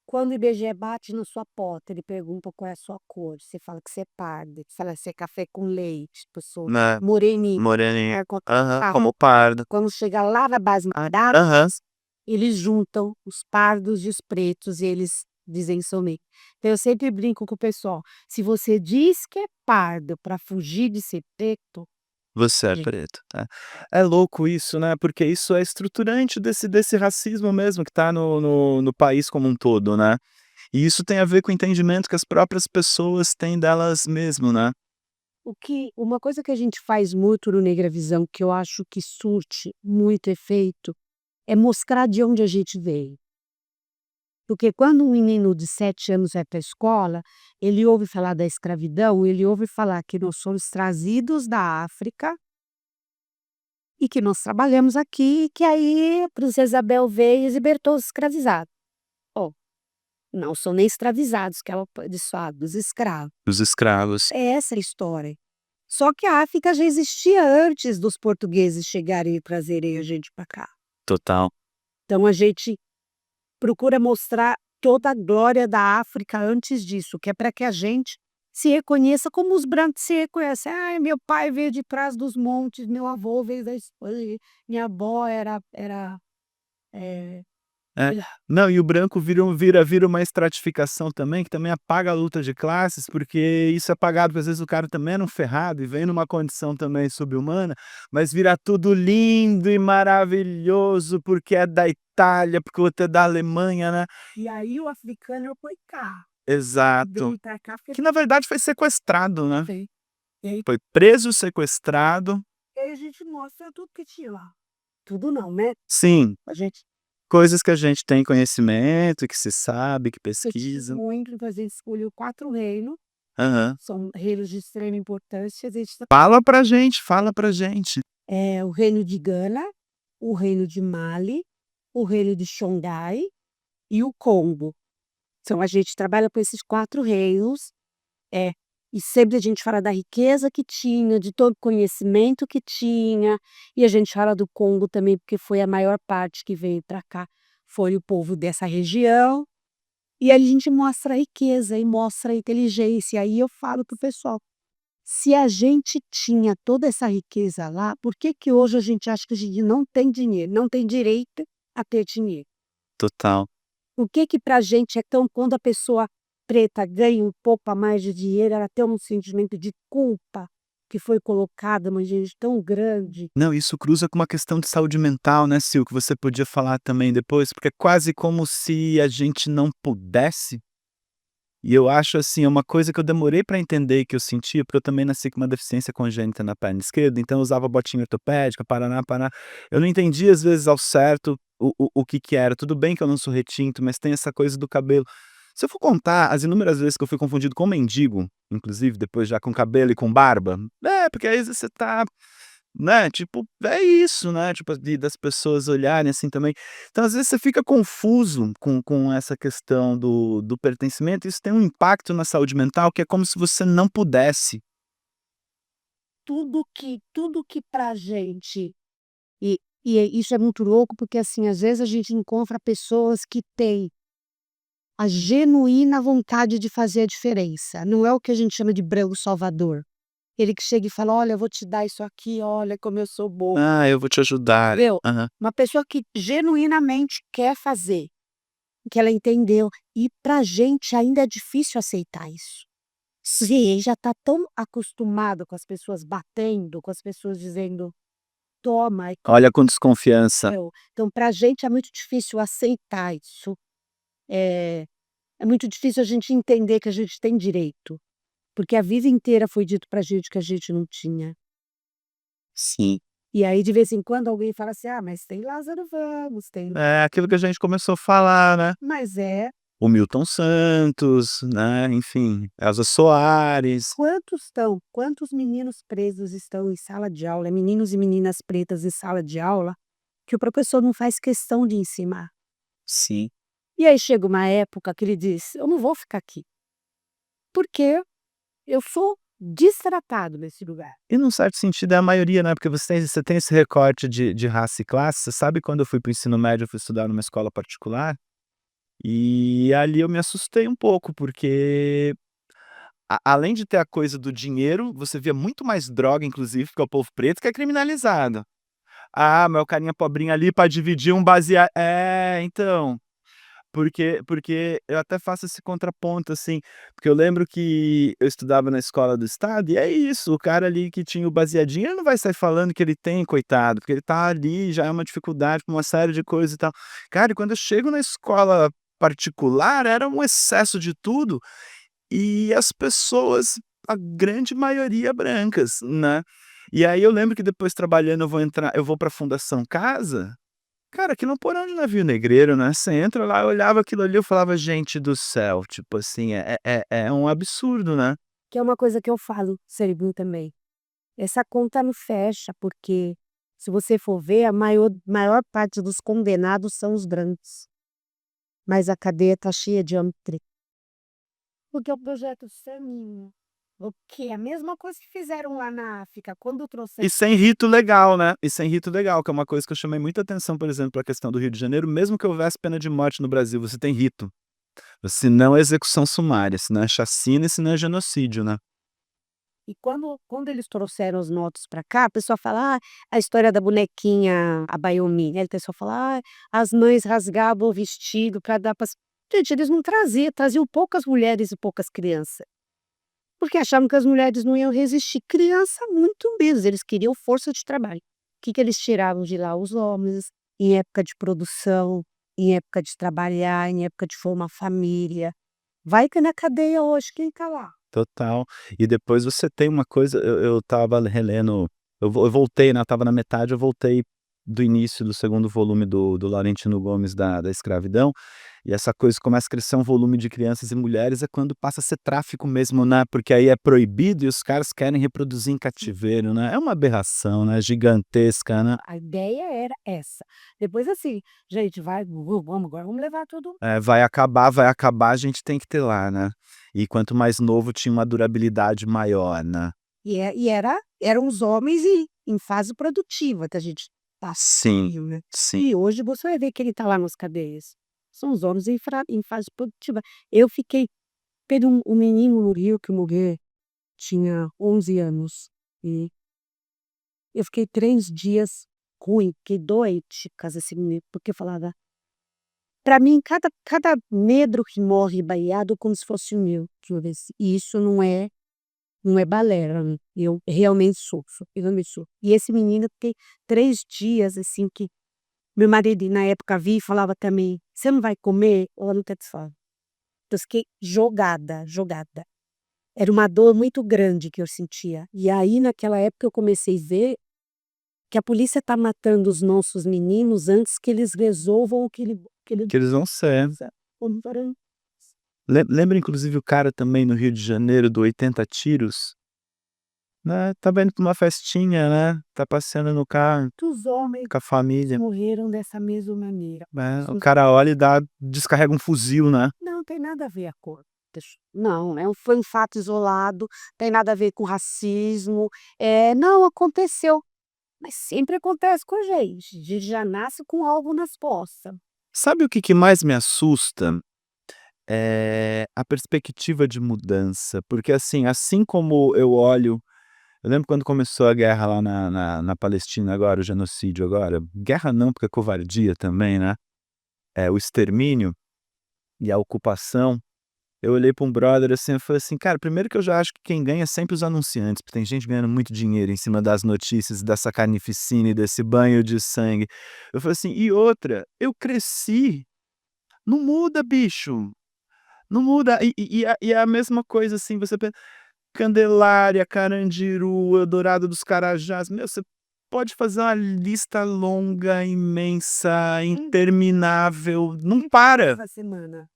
Quando o IBGE bate na sua porta, ele pergunta qual é a sua cor, você fala que você é parda, você fala: "Você é café com leite", tipo, eu sou Né, moreninha. moreninha. É, Aham, tá. como pardo. Quando chega lá na base da Aham. datas, eles juntam os pardos e os pretos e eles dizem somente. Então eu sempre brinco com o pessoal, se você diz que é pardo para fugir de ser preto, Você é gente, preto, tá. É louco isso, né, porque isso é estruturante desse racismo mesmo que tá no país como um todo, né. E isso tem a ver com o entendimento que as próprias pessoas têm delas mesmo, né. uma coisa que a gente faz muito no Negra Visão, que eu acho que surte muito efeito, é mostrar de onde a gente veio. Porque quando um menino de 7 anos vai para a escola, ele ouve falar da escravidão, ele ouve falar que nós somos trazidos da África e que nós trabalhamos aqui, e que aí a princesa Isabel veio e libertou os escravizados. Ó, não são nem escravizados que ela eles falam, dos escravos. Os escravos. É essa a história. Só que a África já existia antes dos portugueses chegarem e trazerem a gente para cá. Total. Então a gente procura mostrar toda a glória da África antes disso, que é para que a gente se reconheça como os brancos se reconhecem. "Ai, meu pai veio de Trás-os-Montes, meu avô veio da Espanha, minha avó era, eh" É. Não, e o branco vira uma estratificação também, que também apaga a luta de classes, porque isso é apagado, porque às vezes o cara também era um ferrado e vem numa condição também subhumana, mas vira tudo lindo e maravilhoso, porque é da Itália, porque o outro é da Alemanha, né. E aí o africano foi cá, Exato. veio pra cá porque Que na verdade foi sequestrado, né. tem. E aí Foi preso, sequestrado. e aí a gente mostra tudo que tinha lá. Tudo não, né, Sim, a gente coisas que a gente tem conhecimento, que se sabe, que insistiu pesquisa. muito, então a gente escolheu 4 reinos, Aham. são reinos de extrema importância, a gente Fala pra gente, fala pra gente. o reino de Gana, o reino de Mali, o reino de Xangai e o Congo. Então a gente trabalha com esses 4 reinos, é, e sempre a gente fala da riqueza que tinha, de todo o conhecimento que tinha, e a gente fala do Congo também, porque foi a maior parte que veio para cá, foi o povo dessa região, e a gente mostra a riqueza e mostra a inteligência. Aí eu falo para o pessoal: "Se a gente tinha toda essa riqueza lá, por que que hoje a gente acha que a gente não tem dinheiro, não tem direito a ter dinheiro? Total. Por que que pra gente é tão quando a pessoa preta ganha um pouco a mais de dinheiro, ela tem um sentimento de culpa, que foi colocada uma gente tão grande?" Não, isso cruza com uma questão de saúde mental, né, Sil, que você podia falar também depois, porque é quase como se a gente não pudesse. E eu acho, assim, é uma coisa que eu demorei pra entender e que eu sentia, porque eu também nasci com uma deficiência congênita na perna esquerda, então eu usava botinha ortopédica, paraná, paraná. Eu não entendia às vezes ao certo o que que era. Tudo bem que eu não sou retinto, mas tem essa coisa do cabelo. Se eu for contar as inúmeras vezes que eu fui confundido com mendigo, inclusive depois já com cabelo e com barba, porque aí você tá, né, tipo, é isso, né, tipo, das pessoas olharem assim também. Então, às vezes, você fica confuso com essa questão do pertencimento, isso tem um impacto na saúde mental que é como se você não pudesse. Tudo que pra gente isso é muito louco, porque, assim, às vezes a gente encontra pessoas que têm a genuína vontade de fazer a diferença, não é o que a gente chama de branco salvador. Ele que chega e fala: "Olha, eu vou te dar isso aqui, olha como eu sou bom", "Ah, eu vou te ajudar". entendeu? Aham. Uma pessoa que genuinamente quer fazer, que ela entendeu, e pra gente ainda é difícil aceitar isso. Porque a gente já está tão acostumado com as pessoas batendo, com as pessoas dizendo: "Toma", e Olha com desconfiança. entendeu? Então pra gente é muito difícil aceitar isso. É muito difícil a gente entender que a gente tem direito. porque a vida inteira foi dito pra gente que a gente não tinha. Sim. E aí de vez em quando alguém fala assim: "Ah, mas tem Lázaro Ramos, tem", É aquilo que a gente começou a falar, né. mas é. O Milton Santos, né, enfim, Elza Soares. Quantos meninos presos estão em sala de aula, meninos e meninas pretas em sala de aula, que o professor não faz questão de ensinar. Sim. E aí chega uma época que ele diz: "Eu não vou ficar aqui, porque eu sou destratado nesse lugar". E num certo sentido é a maioria, né, porque você tem esse recorte de raça e classe. Você sabe, quando eu fui para o ensino médio, eu fui estudar numa escola particular, e ali eu me assustei um pouco, porque além de ter a coisa do dinheiro, você via muito mais droga, inclusive, porque é o povo preto que é criminalizado. "Ah, mas o carinha pobrinho ali para dividir um baseado", então, porque eu até faço esse contraponto, assim, porque eu lembro que eu estudava na escola do estado, e é isso, o cara ali que tinha o baseadinho, ele não vai sair falando que ele tem, coitado, porque ele tá ali, já é uma dificuldade com uma série de coisas e tal. Cara, e quando eu chego na escola particular, era um excesso de tudo, e as pessoas, a grande maioria brancas, né. E aí eu lembro que depois, trabalhando, eu vou pra Fundação Casa. Cara, aquilo é um porão de navio negreiro, né, você entra lá, eu olhava aquilo ali, eu falava: "Gente do céu", tipo assim, é um absurdo, né. Que é uma coisa que eu falo serviu também. Essa conta não fecha, porque se você for ver, a maior parte dos condenados são os brancos, mas a cadeia tá cheia de homem preto. Porque o projeto Saminho, o que é a mesma coisa que fizeram lá na África, quando trouxeram. E sem rito legal, né, e sem rito legal, que é uma coisa que eu chamei muita atenção, por exemplo, pra questão do Rio de Janeiro. Mesmo que houvesse pena de morte no Brasil, você tem rito, senão é execução sumária, senão é chacina e senão é genocídio, né. E quando eles trouxeram os motos para cá, a pessoa fala: "Ah, a história da bonequinha, a Bayomi", né, a pessoa fala: "Ah, as mães rasgavam o vestido para dar para". Gente, eles não traziam poucas mulheres e poucas crianças, porque achavam que as mulheres não iam resistir, criança muito menos, eles queriam força de trabalho. O que que eles tiravam de lá? Os homens, em época de produção, em época de trabalhar, em época de formar família. Vai que na cadeia hoje, quem tá lá? Total. E depois você tem uma coisa, eu estava relendo, eu voltei, né, eu estava na metade, eu voltei do início do segundo volume do Laurentino Gomes, da escravidão, e essa coisa começa a crescer, um volume de crianças e mulheres, é quando passa a ser tráfico mesmo, né, porque aí é proibido e os caras querem reproduzir em cativeiro, né, é uma aberração, né, gigantesca, né. A ideia era essa. Depois assim: "Gente, vamos agora, vamos levar tudo". Vai acabar, a gente tem que ter lá, né. E quanto mais novo, tinha uma durabilidade maior, né. Eram os homens em fase produtiva que a gente Sim, viu, né. sim. E hoje você vai ver quem está lá nas cadeias. São os homens em fase produtiva. Eu fiquei teve um menino no Rio que morreu, tinha 11 anos, e eu fiquei 3 dias ruim, fiquei doente por causa desse menino, porque eu falava, para mim cada negro que morre baleado é como se fosse o meu, deixa eu ver se isso não é balela, né, eu realmente sofro, eu realmente sofro. E esse menino, eu fiquei 3 dias, assim, que meu marido na época via e falava também: "Você não vai comer?" "Ela não tem fome". Então eu fiquei jogada, jogada. Era uma dor muito grande que eu sentia. E aí naquela época eu comecei a ver que a polícia tá matando os nossos meninos antes que eles resolvam o que ele. Que eles vão ser. Lembra, inclusive, o cara também no Rio de Janeiro, do 80 tiros, né, estava indo pra uma festinha, né, tá passeando no carro Muitos homens com a família, morreram dessa mesma maneira. né, o cara olha e descarrega um fuzil, né. Não tem nada a ver a cor. Não, foi um fato isolado, tem nada a ver com racismo, não, aconteceu, mas sempre acontece com a gente já nasce com algo nas costas. Sabe o que mais me assusta? A perspectiva de mudança, porque, assim como eu lembro quando começou a guerra lá na Palestina, agora o genocídio, agora guerra não, porque é covardia também, né, o extermínio e a ocupação. Eu olhei para um brother, assim, eu falei assim: "Cara, primeiro que eu já acho que quem ganha é sempre os anunciantes, porque tem gente ganhando muito dinheiro em cima das notícias, dessa carnificina e desse banho de sangue". Eu falei assim: "E outra, eu cresci, não muda bicho, não muda". E é a mesma coisa, assim, você pensa. Candelária, Carandiru, Eldorado dos Carajás, meu, você pode fazer uma lista longa, imensa, interminável, não para. Essa semana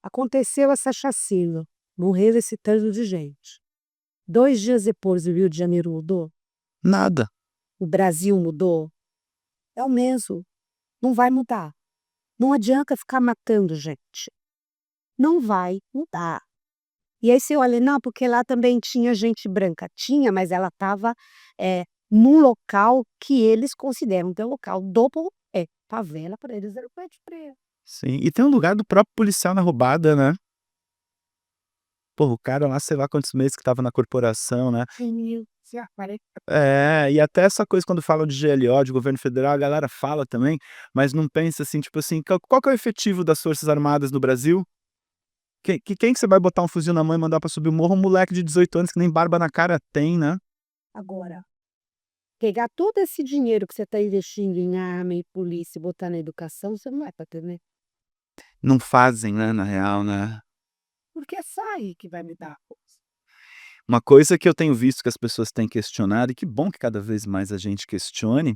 aconteceu essa chacina, morreu esse tanto de gente. 2 dias depois o Rio de Janeiro mudou, Nada. o Brasil mudou, é o mesmo, não vai mudar. Não adianta ficar matando gente, não vai mudar. E aí você olha, não, porque lá também tinha gente branca. Tinha, mas ela estava num local que eles consideram que é o local do povo. Favela para eles era o pé de freio. Sim, e tem um lugar do próprio policial na roubada, né. Porra, o cara lá, sei lá quantos meses que estava na corporação, né. Sim, se aparece. É, e até essa coisa quando falam de GLO, de governo federal, a galera fala também, mas não pensa assim, tipo assim, qual que é o efetivo das Forças Armadas no Brasil? Quem que você vai botar um fuzil na mão e mandar pra subir o morro? Um moleque de 18 anos que nem barba na cara tem, né. Agora, pegar todo esse dinheiro que você está investindo em arma e polícia e botar na educação, você não vai para ter, né? Não fazem, né, na real, né. Porque é só aí que vai me dar força. Uma coisa que eu tenho visto que as pessoas têm questionado, e que bom que cada vez mais a gente questione,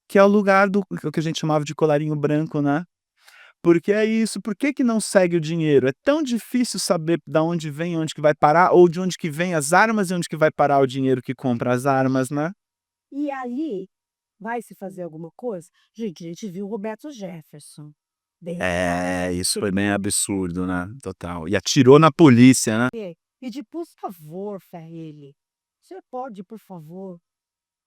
que é o lugar do o que a gente chamava de colarinho branco, né. Porque é isso, por que que não segue o dinheiro? É tão difícil saber da onde vem e onde que vai parar, ou de onde que vem as armas e onde que vai parar o dinheiro que compra as armas, né. E aí, vai se fazer alguma coisa? Gente, a gente viu o Roberto Jefferson. Bem, É, isso foi bem absurdo, né, total. E atirou na polícia, né. pedir por favor para ele. Você pode, por favor?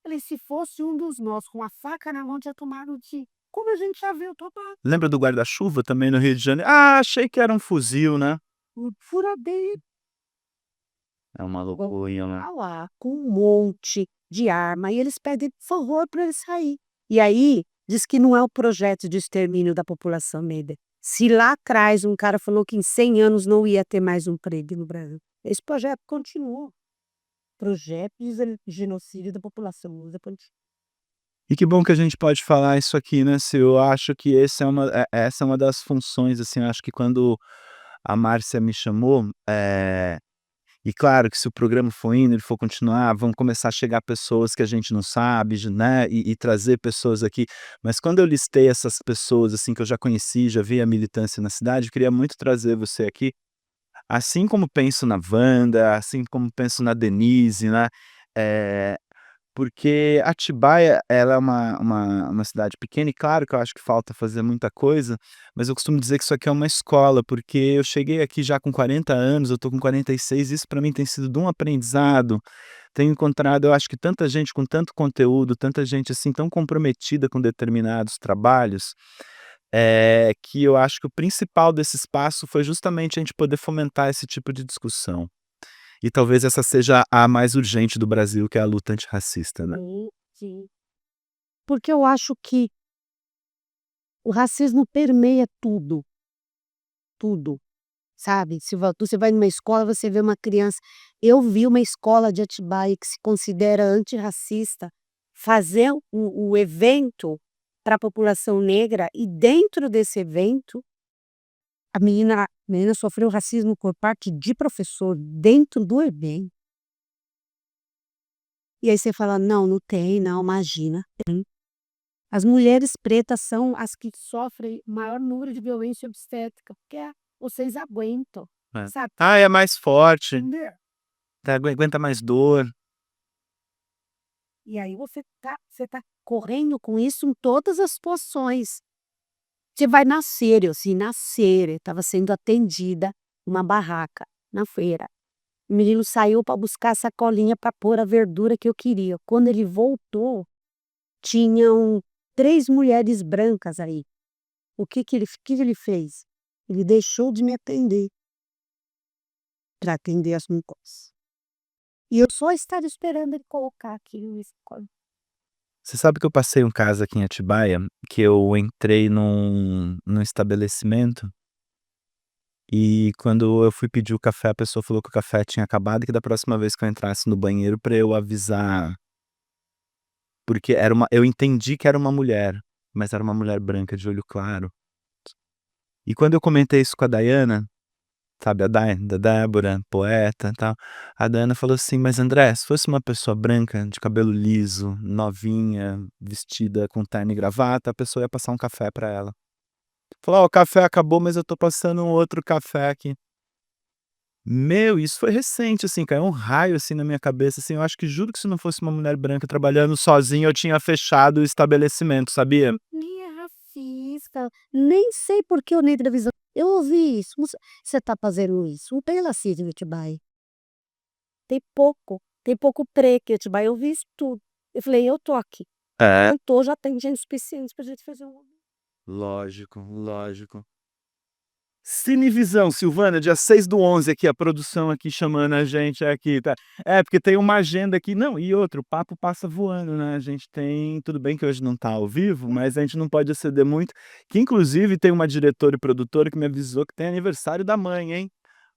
Falei, se fosse um dos nossos com a faca na mão, tinha tomado de. Como a gente já viu tomar. Lembra do guarda-chuva também no Rio de Janeiro? Ah, achei que era um fuzil, né. Furadeira. É uma Vão loucura, né. tá lá com um monte de arma e eles pedem por favor para ele sair. E aí, diz que não é o projeto de extermínio da população negra. Se lá atrás um cara falou que em 100 anos não ia ter mais um emprego no Brasil, esse projeto continuou. Projeto de genocídio da população negra continua. E que bom que a gente pode falar isso aqui, né, Sil. Eu acho que essa é uma das funções, assim, eu acho que quando a Márcia me chamou, e claro que se o programa for indo, ele for continuar, vão começar a chegar pessoas que a gente não sabe, né, e trazer pessoas aqui. Mas quando eu listei essas pessoas, assim, que eu já conheci, já vi a militância na cidade, eu queria muito trazer você aqui, assim como penso na Wanda, assim como penso na Denise, né, eh porque Atibaia, ela é uma cidade pequena e claro que eu acho que falta fazer muita coisa, mas eu costumo dizer que isso aqui é uma escola, porque eu cheguei aqui já com 40 anos, eu tô com 46, isso para mim tem sido de um aprendizado. Tenho encontrado, eu acho que tanta gente com tanto conteúdo, tanta gente, assim, tão comprometida com determinados trabalhos, que eu acho que o principal desse espaço foi justamente a gente poder fomentar esse tipo de discussão. E talvez essa seja a mais urgente do Brasil, que é a luta antirracista, né. Sim, sim. Porque eu acho que o racismo permeia tudo, tudo. Sabe, se você vai numa escola, você vê uma criança. Eu vi uma escola de Atibaia que se considera antirracista fazer o evento para a população negra e dentro desse evento, a menina sofreu racismo por parte de professor dentro do evento. E aí você fala: "Não, não tem não, imagina". As mulheres pretas são as que sofrem maior número de violência obstétrica, porque vocês aguentam, É. sabe. Ah, é mais forte, Entender? aguenta mais dor. E aí você tá correndo com isso em todas as situações. Você vai na feira, eu assim, na feira, eu estava sendo atendida numa barraca, na feira. O menino saiu para buscar a sacolinha para pôr a verdura que eu queria. Quando ele voltou, tinham 3 mulheres brancas aí. O que ele fez? Ele deixou de me atender para atender as mucosas. E eu só estava esperando ele colocar aquilo na sacola. Você sabe que eu passei um caso aqui em Atibaia, que eu entrei num estabelecimento, e quando eu fui pedir o café, a pessoa falou que o café tinha acabado e que da próxima vez que eu entrasse no banheiro pra eu avisar, porque eu entendi que era uma mulher, mas era uma mulher branca de olho claro. E quando eu comentei isso com a Daiana, sabe, a da Débora, poeta, e tal. A Dayana falou assim: "Mas André, se fosse uma pessoa branca, de cabelo liso, novinha, vestida com terno e gravata, a pessoa ia passar um café pra ela". Falou: "Ó, o café acabou, mas eu tô passando um outro café aqui". Meu, isso foi recente, assim, caiu um raio, assim, na minha cabeça, assim, eu acho que juro que se não fosse uma mulher branca trabalhando sozinha, eu tinha fechado o estabelecimento, sabia? Nem é racista, nem sei por que eu nem televisão eu ouvi isso, você tá fazendo isso, não tem racismo em Atibaia, tem pouco preto em Atibaia, eu vi isso tudo. Eu falei: "Eu tô aqui, É. eu tô, já tem gente suficiente pra gente fazer um". Lógico, lógico. Cinevisão, Silvana, dia 6/11 aqui, a produção aqui chamando a gente aqui, tá. É, porque tem uma agenda aqui não, e outro, o papo passa voando, né, a gente tem tudo bem que hoje não tá ao vivo, mas a gente não pode exceder muito, que inclusive tem uma diretora e produtora que me avisou que tem aniversário da mãe, hein.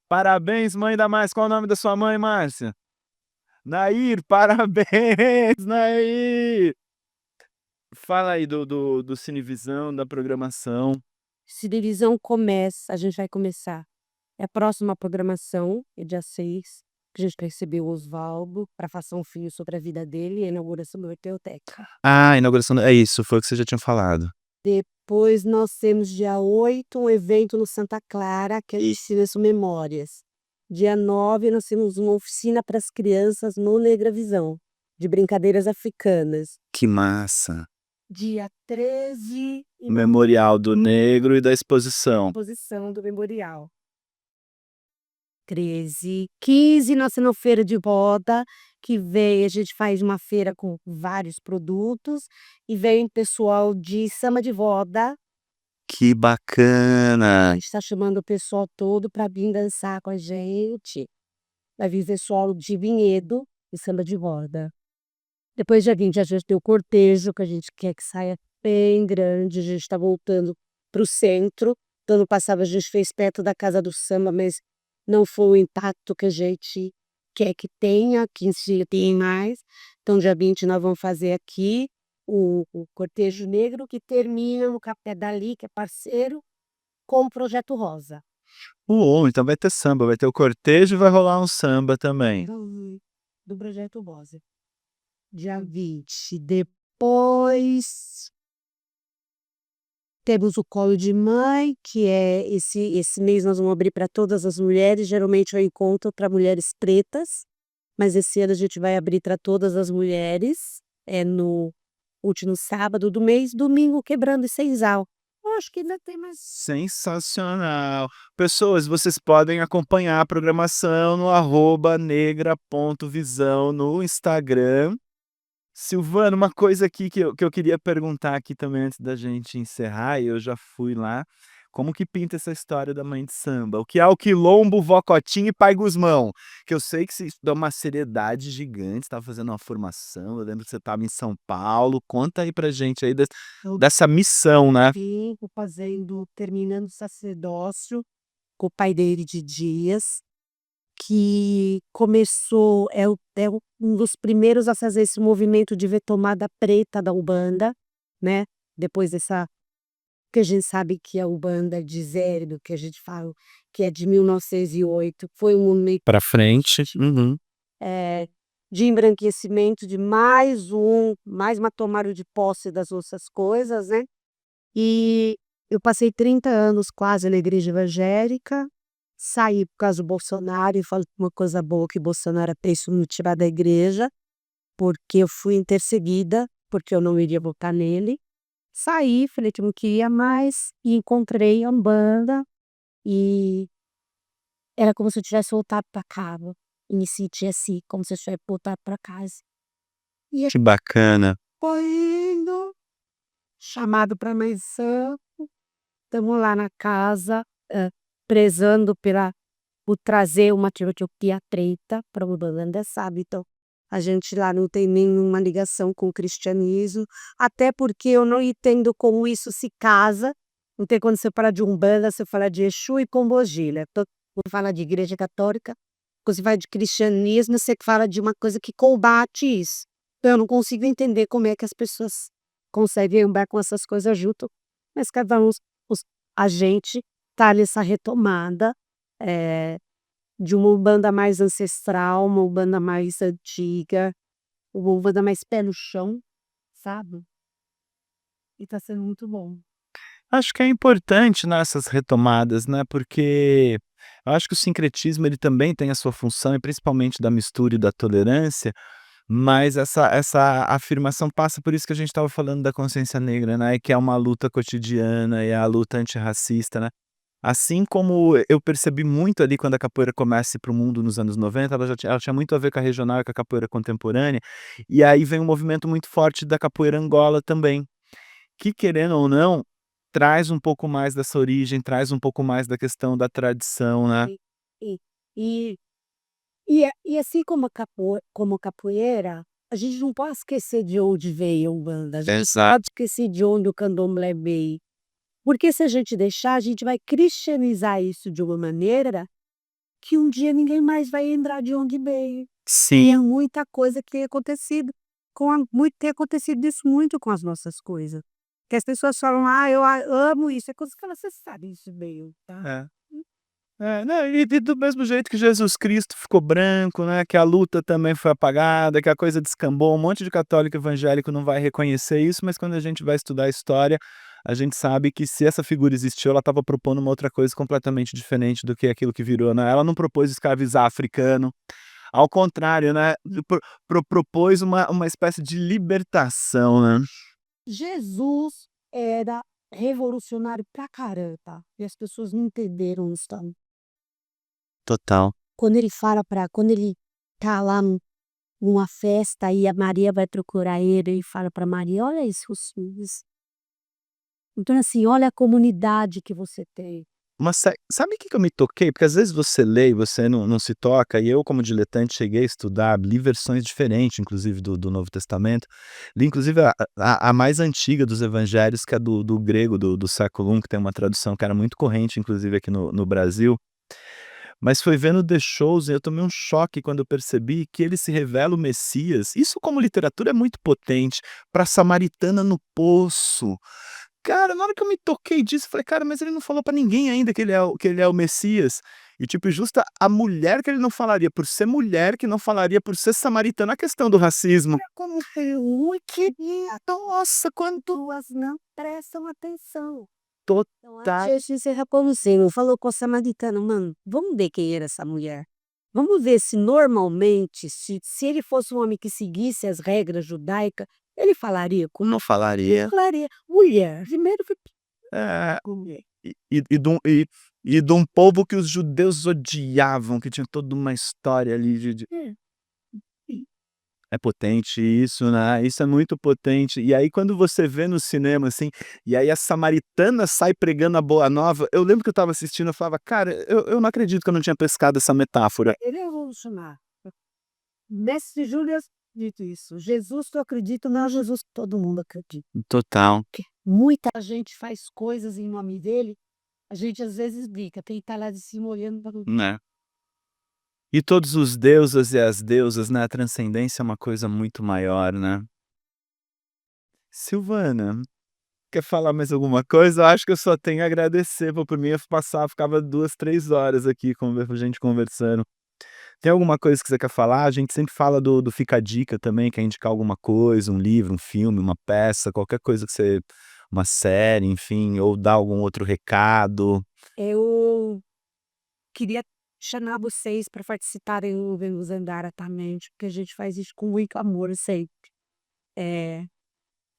Parabéns, mãe da Márcia. Qual o nome da sua mãe, Márcia? Nair, parabéns, Nair. Fala aí do Cinevisão, da programação. Se televisão começa, a gente vai começar. É a próxima programação, é dia 6, que a gente vai receber o Osvaldo para fazer um filme sobre a vida dele e a inauguração do Horteoteca. Ah, inauguração é isso, foi o que você já tinha falado. Depois nós temos dia 8 um evento no Santa Clara, que é ensina as memórias. Dia 9 nós temos uma oficina para as crianças no Negravisão, de brincadeiras africanas. Que massa. Dia 13 O Memorial do Negro e da exposição. exposição do memorial. 13, 15 nós temos feira de roda, que vem a gente faz uma feira com vários produtos, e vem pessoal de samba de roda, Que a bacana. gente está chamando o pessoal todo para vir dançar com a gente. Vai vir pessoal de Vinhedo e samba de roda. Depois dia 20 a gente tem o cortejo, que a gente quer que saia bem grande, a gente está voltando para o centro. Do ano passado a gente fez perto da casa do samba, mas não foi o impacto que a gente quer que tenha, que esse dia tem mais. Então dia 20 nós vamos fazer aqui o cortejo negro, que termina no Café Dali, que é parceiro, com o Projeto Rosa. Então vai ter samba, vai ter o cortejo e vai rolar um samba também. Do Projeto Rosa. Dia 20. Depois temos o colo de mãe, que é esse mês nós vamos abrir para todas as mulheres, geralmente é um encontro para mulheres pretas, mas esse ano a gente vai abrir para todas as mulheres, é no último sábado do mês, domingo quebrando senzal. Eu acho que ainda tem mais. Sensacional. Pessoas, vocês podem acompanhar a programação no @negra.visão no Instagram. Silvana, uma coisa aqui que eu queria perguntar aqui também antes da gente encerrar, e eu já fui lá, como que pinta essa história da mãe de samba? O que é o Quilombo, Vó Cotinha e Pai Gusmão? Que eu sei que isso dá uma seriedade gigante, você estava fazendo uma formação, eu lembro que você estava em São Paulo, conta aí pra gente aí Eu dessa missão, né? vim fazendo, terminando o sacerdócio com o pai dele de Dias. Que começou um dos primeiros a fazer esse movimento de retomada preta da Umbanda, né, depois dessa que a gente sabe que a Umbanda de Zélido, que a gente fala que é de 1908, foi um movimento, Pra frente. Uhum. de embranquecimento de mais uma tomada de posse das outras coisas, né. E eu passei 30 anos quase na igreja evangélica, saí por causa do Bolsonaro e falo uma coisa boa que Bolsonaro pensou me tirar da igreja, porque eu fui intercedida, porque eu não iria votar nele. Saí, falei que não queria mais e encontrei a Umbanda e era como se eu tivesse voltado para casa. E me senti assim, como se eu tivesse voltado para casa. E Que bacana. foi indo, chamado para missão. Estamos lá na casa, prezando por trazer uma filosofia treta para o Umbanda, sabe, então, a gente lá não tem nenhuma ligação com o cristianismo, até porque eu não entendo como isso se casa, não tem quando você fala de Umbanda, você fala de Exu e Pombogira, então, quando fala de igreja católica, quando você fala de cristianismo, você fala de uma coisa que combate isso. Então eu não consigo entender como é que as pessoas conseguem andar com essas coisas junto, mas cada um os a gente tá nessa retomada, de uma Umbanda mais ancestral, uma Umbanda mais antiga, uma Umbanda mais pé no chão, sabe. E tá sendo muito bom. Acho que é importante, né, essas retomadas, né, porque eu acho que o sincretismo ele também tem a sua função, e principalmente da mistura e da tolerância, mas essa afirmação passa por isso que a gente estava falando da consciência negra, né, que é uma luta cotidiana, e é a luta antirracista, né. Assim como eu percebi muito ali quando a capoeira começa a ir para o mundo nos anos 90, ela tinha muito a ver com a regional e com a capoeira contemporânea, e aí vem um movimento muito forte da capoeira Angola também, que querendo ou não, traz um pouco mais dessa origem, traz um pouco mais da questão da tradição, né. E e e e assim como a capoeira, a gente não pode esquecer de onde veio a Umbanda, a gente não Exato. pode esquecer de onde o candomblé veio, porque se a gente deixar, a gente vai cristianizar isso de uma maneira que um dia ninguém mais vai lembrar de onde veio. E Sim. é muita coisa que tem acontecido tem acontecido isso muito com as nossas coisas, que as pessoas falam: "Ah, eu amo isso", é coisa que você sabe isso veio, tá. É. É, não, e do mesmo jeito que Jesus Cristo ficou branco, né, que a luta também foi apagada, que a coisa descambou, um monte de católico evangélico não vai reconhecer isso, mas quando a gente vai estudar a história, a gente sabe que se essa figura existiu, ela estava propondo uma outra coisa completamente diferente do que aquilo que virou, né. Ela não propôs escravizar africano, ao contrário, né, propôs uma espécie de libertação, né. Jesus era revolucionário pra caramba, e as pessoas não entenderam isso. Total. Quando ele tá lá numa festa e a Maria vai procurar ele e fala pra Maria: "Olha aí seus filhos". Então assim, olha a comunidade que você tem. Mas sabe o que que eu me toquei? Porque às vezes você lê e você não se toca, e eu como diletante cheguei a estudar, li versões diferentes inclusive do Novo Testamento, li inclusive a mais antiga dos evangelhos, que é do grego do século I, que tem uma tradução que era muito corrente inclusive aqui no Brasil, mas foi vendo The Chosen, eu tomei um choque quando eu percebi que ele se revela o Messias, isso como literatura é muito potente, pra samaritana no poço. Cara, na hora que eu me toquei disso, eu falei: "Cara, mas ele não falou pra ninguém ainda que ele é o Messias". E, tipo, justa a mulher que ele não falaria, por ser mulher, que não falaria por ser samaritana, a questão do racismo. Olha como é ui, querida, nossa, quanto as não prestam atenção. Então a Total. gente se reconheceu, falou com a samaritana: "Mano, vamos ver quem era essa mulher. Vamos ver se normalmente, se ele fosse um homem que seguisse as regras judaicas, ele falaria como". Não falaria. Falaria: "Mulher, primeiro foi É, mulher". e de um povo que os judeus odiavam, que tinha toda uma história ali de É, sim. é potente isso, né, isso é muito potente. E aí quando você vê no cinema, assim, e aí a samaritana sai pregando a boa nova, eu lembro que eu estava assistindo, eu falava: "Cara, eu não acredito que eu não tinha pescado essa metáfora". Ele é revolucionário. Mestre Július dito isso: "Jesus que eu acredito não é o Jesus que todo mundo acredita". Total, Porque muita gente faz coisas em nome dele, a gente às vezes brinca, tem que estar lá de cima olhando para o né. E todos os deuses e as deusas, né, a transcendência é uma coisa muito maior, né. Silvana, quer falar mais alguma coisa? Eu acho que eu só tenho a agradecer, pô, por mim ficava 2, 3 horas aqui a gente conversando. Tem alguma coisa que você quer falar? A gente sempre fala do Fica a Dica também, quer indicar alguma coisa, um livro, um filme, uma peça, qualquer coisa que você uma série, enfim, ou dar algum outro recado. Eu queria chamar vocês para participarem do Vemos Andar Atamente, porque a gente faz isso com muito amor sempre. Eh,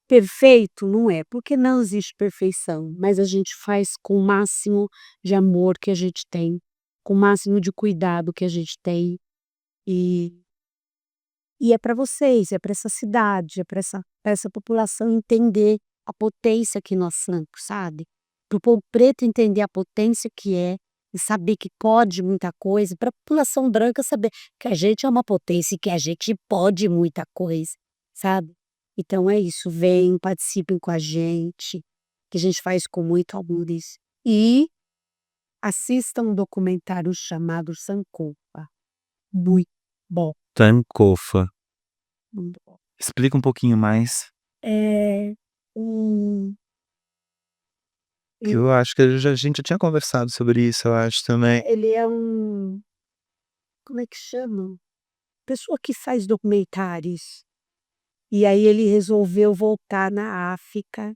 Perfeito não é, porque não existe perfeição, mas a gente faz com o máximo de amor que a gente tem, com o máximo de cuidado que a gente tem, e é para vocês, é para essa cidade, é para essa população entender a potência que nós somos, sabe. Para o povo preto entender a potência que é, e saber que pode muita coisa, para a população branca saber que a gente é uma potência e que a gente pode muita coisa, sabe. Então é isso, venham, participem com a gente, que a gente faz com muito amor isso. E assistam um documentário chamado Sankofa, muito bom, Sankofa. muito bom. Explica um pouquinho mais. É um Que eu acho que a gente já tinha conversado sobre isso, eu acho também. Ele é um, como é que chama? Pessoa que faz documentários. E aí ele resolveu voltar na África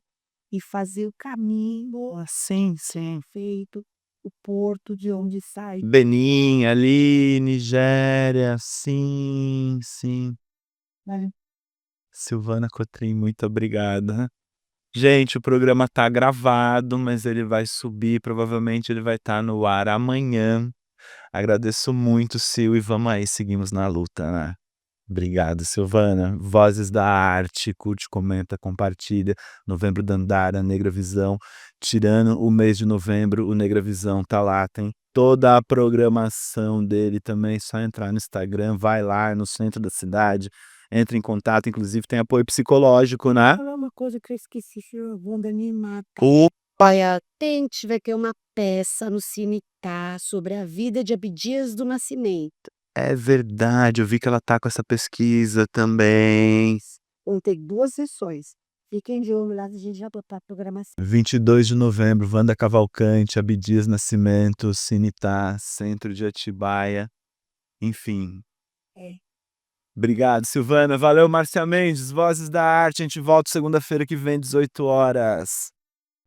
e fazer o caminho Ah, sim, sim. feito, o porto de onde sai. Benin, ali, Nigéria, sim, sim. Né. Silvana Cotrim, muito obrigada. Gente, o programa tá gravado, mas ele vai subir, provavelmente ele vai estar no ar amanhã. Agradeço muito, Sil, e vamos aí, seguimos na luta, né. Obrigado, Silvana. Vozes da Arte, curte, comenta, compartilha. Novembro Dandara, Negra Visão. Tirando o mês de novembro, o Negra Visão tá lá, tem toda a programação dele também, só entrar no Instagram, vai lá, é no centro da cidade, entra em contato, inclusive tem apoio psicológico, né. Falar uma coisa que eu esqueci, que eu vou me mata. O Olha, tente vai ter uma peça no Cine Tá sobre a vida de Abdias do Nascimento. É verdade, eu vi que ela tá com essa pesquisa também. Vão ter 2 sessões. Fiquem de olho lá, a gente já botar a programação. 22 de novembro, Wanda Cavalcante, Abdias Nascimento, Cinitá, Centro de Atibaia, enfim. É. Obrigado, Silvana. Valeu, Márcia Mendes, Vozes da Arte. A gente volta segunda-feira que vem, 18 horas.